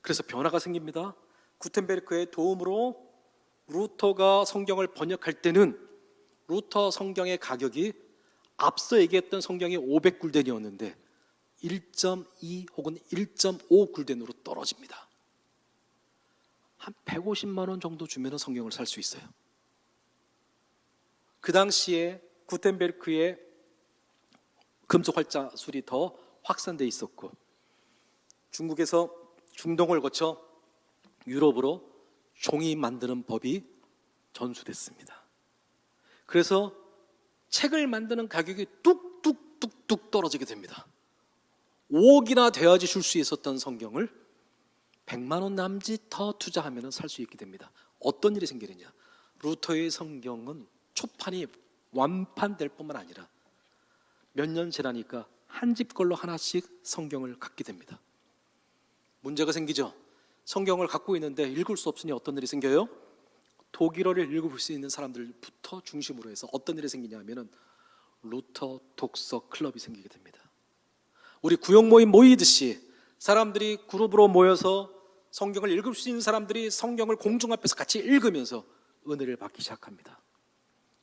그래서 변화가 생깁니다. 구텐베르크의 도움으로 루터가 성경을 번역할 때는 루터 성경의 가격이 앞서 얘기했던 성경이 500굴덴이었는데 1.2 혹은 1.5 굴덴으로 떨어집니다. 한 150만 원 정도 주면 성경을 살 수 있어요. 그 당시에 구텐베르크의 금속 활자술이 더 확산되어 있었고 중국에서 중동을 거쳐 유럽으로 종이 만드는 법이 전수됐습니다. 그래서 책을 만드는 가격이 뚝뚝뚝뚝 떨어지게 됩니다. 5억이나 돼야지 줄 수 있었던 성경을 100만 원 남짓 더 투자하면 살 수 있게 됩니다. 어떤 일이 생기느냐? 루터의 성경은 초판이 완판될 뿐만 아니라 몇 년 지나니까 한 집 걸로 하나씩 성경을 갖게 됩니다. 문제가 생기죠. 성경을 갖고 있는데 읽을 수 없으니 어떤 일이 생겨요? 독일어를 읽을 수 있는 사람들부터 중심으로 해서 어떤 일이 생기냐 하면은 루터 독서 클럽이 생기게 됩니다. 우리 구역 모임 모이듯이 사람들이 그룹으로 모여서 성경을 읽을 수 있는 사람들이 성경을 공중 앞에서 같이 읽으면서 은혜를 받기 시작합니다.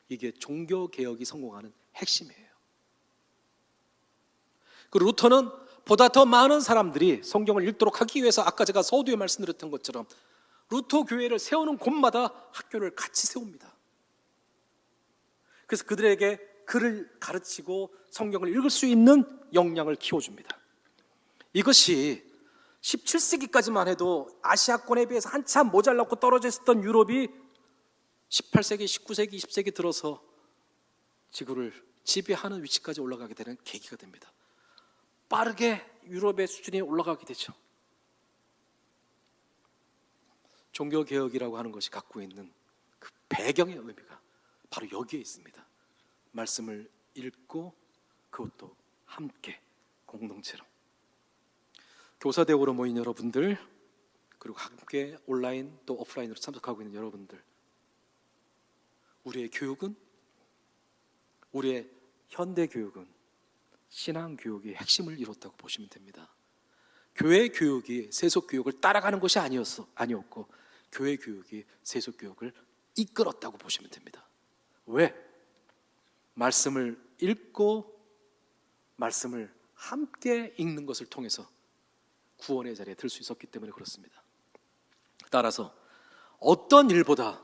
이게 종교개혁이 성공하는 핵심이에요. 그 루터는 보다 더 많은 사람들이 성경을 읽도록 하기 위해서 아까 제가 서두에 말씀드렸던 것처럼 루터 교회를 세우는 곳마다 학교를 같이 세웁니다. 그래서 그들에게 글을 가르치고 성경을 읽을 수 있는 역량을 키워줍니다. 이것이 17세기까지만 해도 아시아권에 비해서 한참 모자랐고 떨어져 있었던 유럽이 18세기, 19세기, 20세기 들어서 지구를 지배하는 위치까지 올라가게 되는 계기가 됩니다. 빠르게 유럽의 수준이 올라가게 되죠. 종교개혁이라고 하는 것이 갖고 있는 그 배경의 의미가 바로 여기에 있습니다. 말씀을 읽고 그것도 함께 공동체로 교사대회로 모인 여러분들 그리고 함께 온라인 또 오프라인으로 참석하고 있는 여러분들 우리의 교육은 우리의 현대 교육은 신앙 교육의 핵심을 이뤘다고 보시면 됩니다. 교회 교육이 세속 교육을 따라가는 것이 아니었고 교회 교육이 세속 교육을 이끌었다고 보시면 됩니다. 왜? 말씀을 읽고 말씀을 함께 읽는 것을 통해서 구원의 자리에 들 수 있었기 때문에 그렇습니다. 따라서 어떤 일보다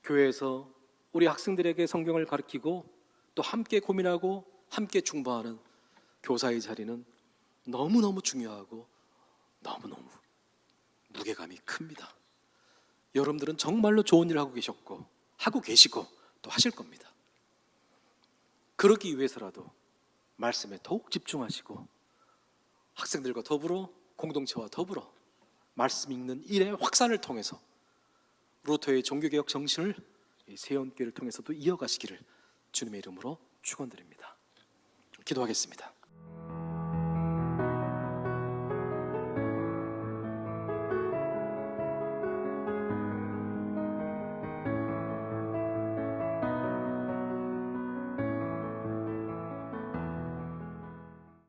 교회에서 우리 학생들에게 성경을 가르치고 또 함께 고민하고 함께 중보하는 교사의 자리는 너무너무 중요하고 너무너무 무게감이 큽니다. 여러분들은 정말로 좋은 일을 하고 계셨고 하고 계시고 또 하실 겁니다. 그러기 위해서라도 말씀에 더욱 집중하시고 학생들과 더불어 공동체와 더불어 말씀 읽는 일의 확산을 통해서 루터의 종교개혁 정신을 세연교회를 통해서도 이어가시기를 주님의 이름으로 축원드립니다. 기도하겠습니다.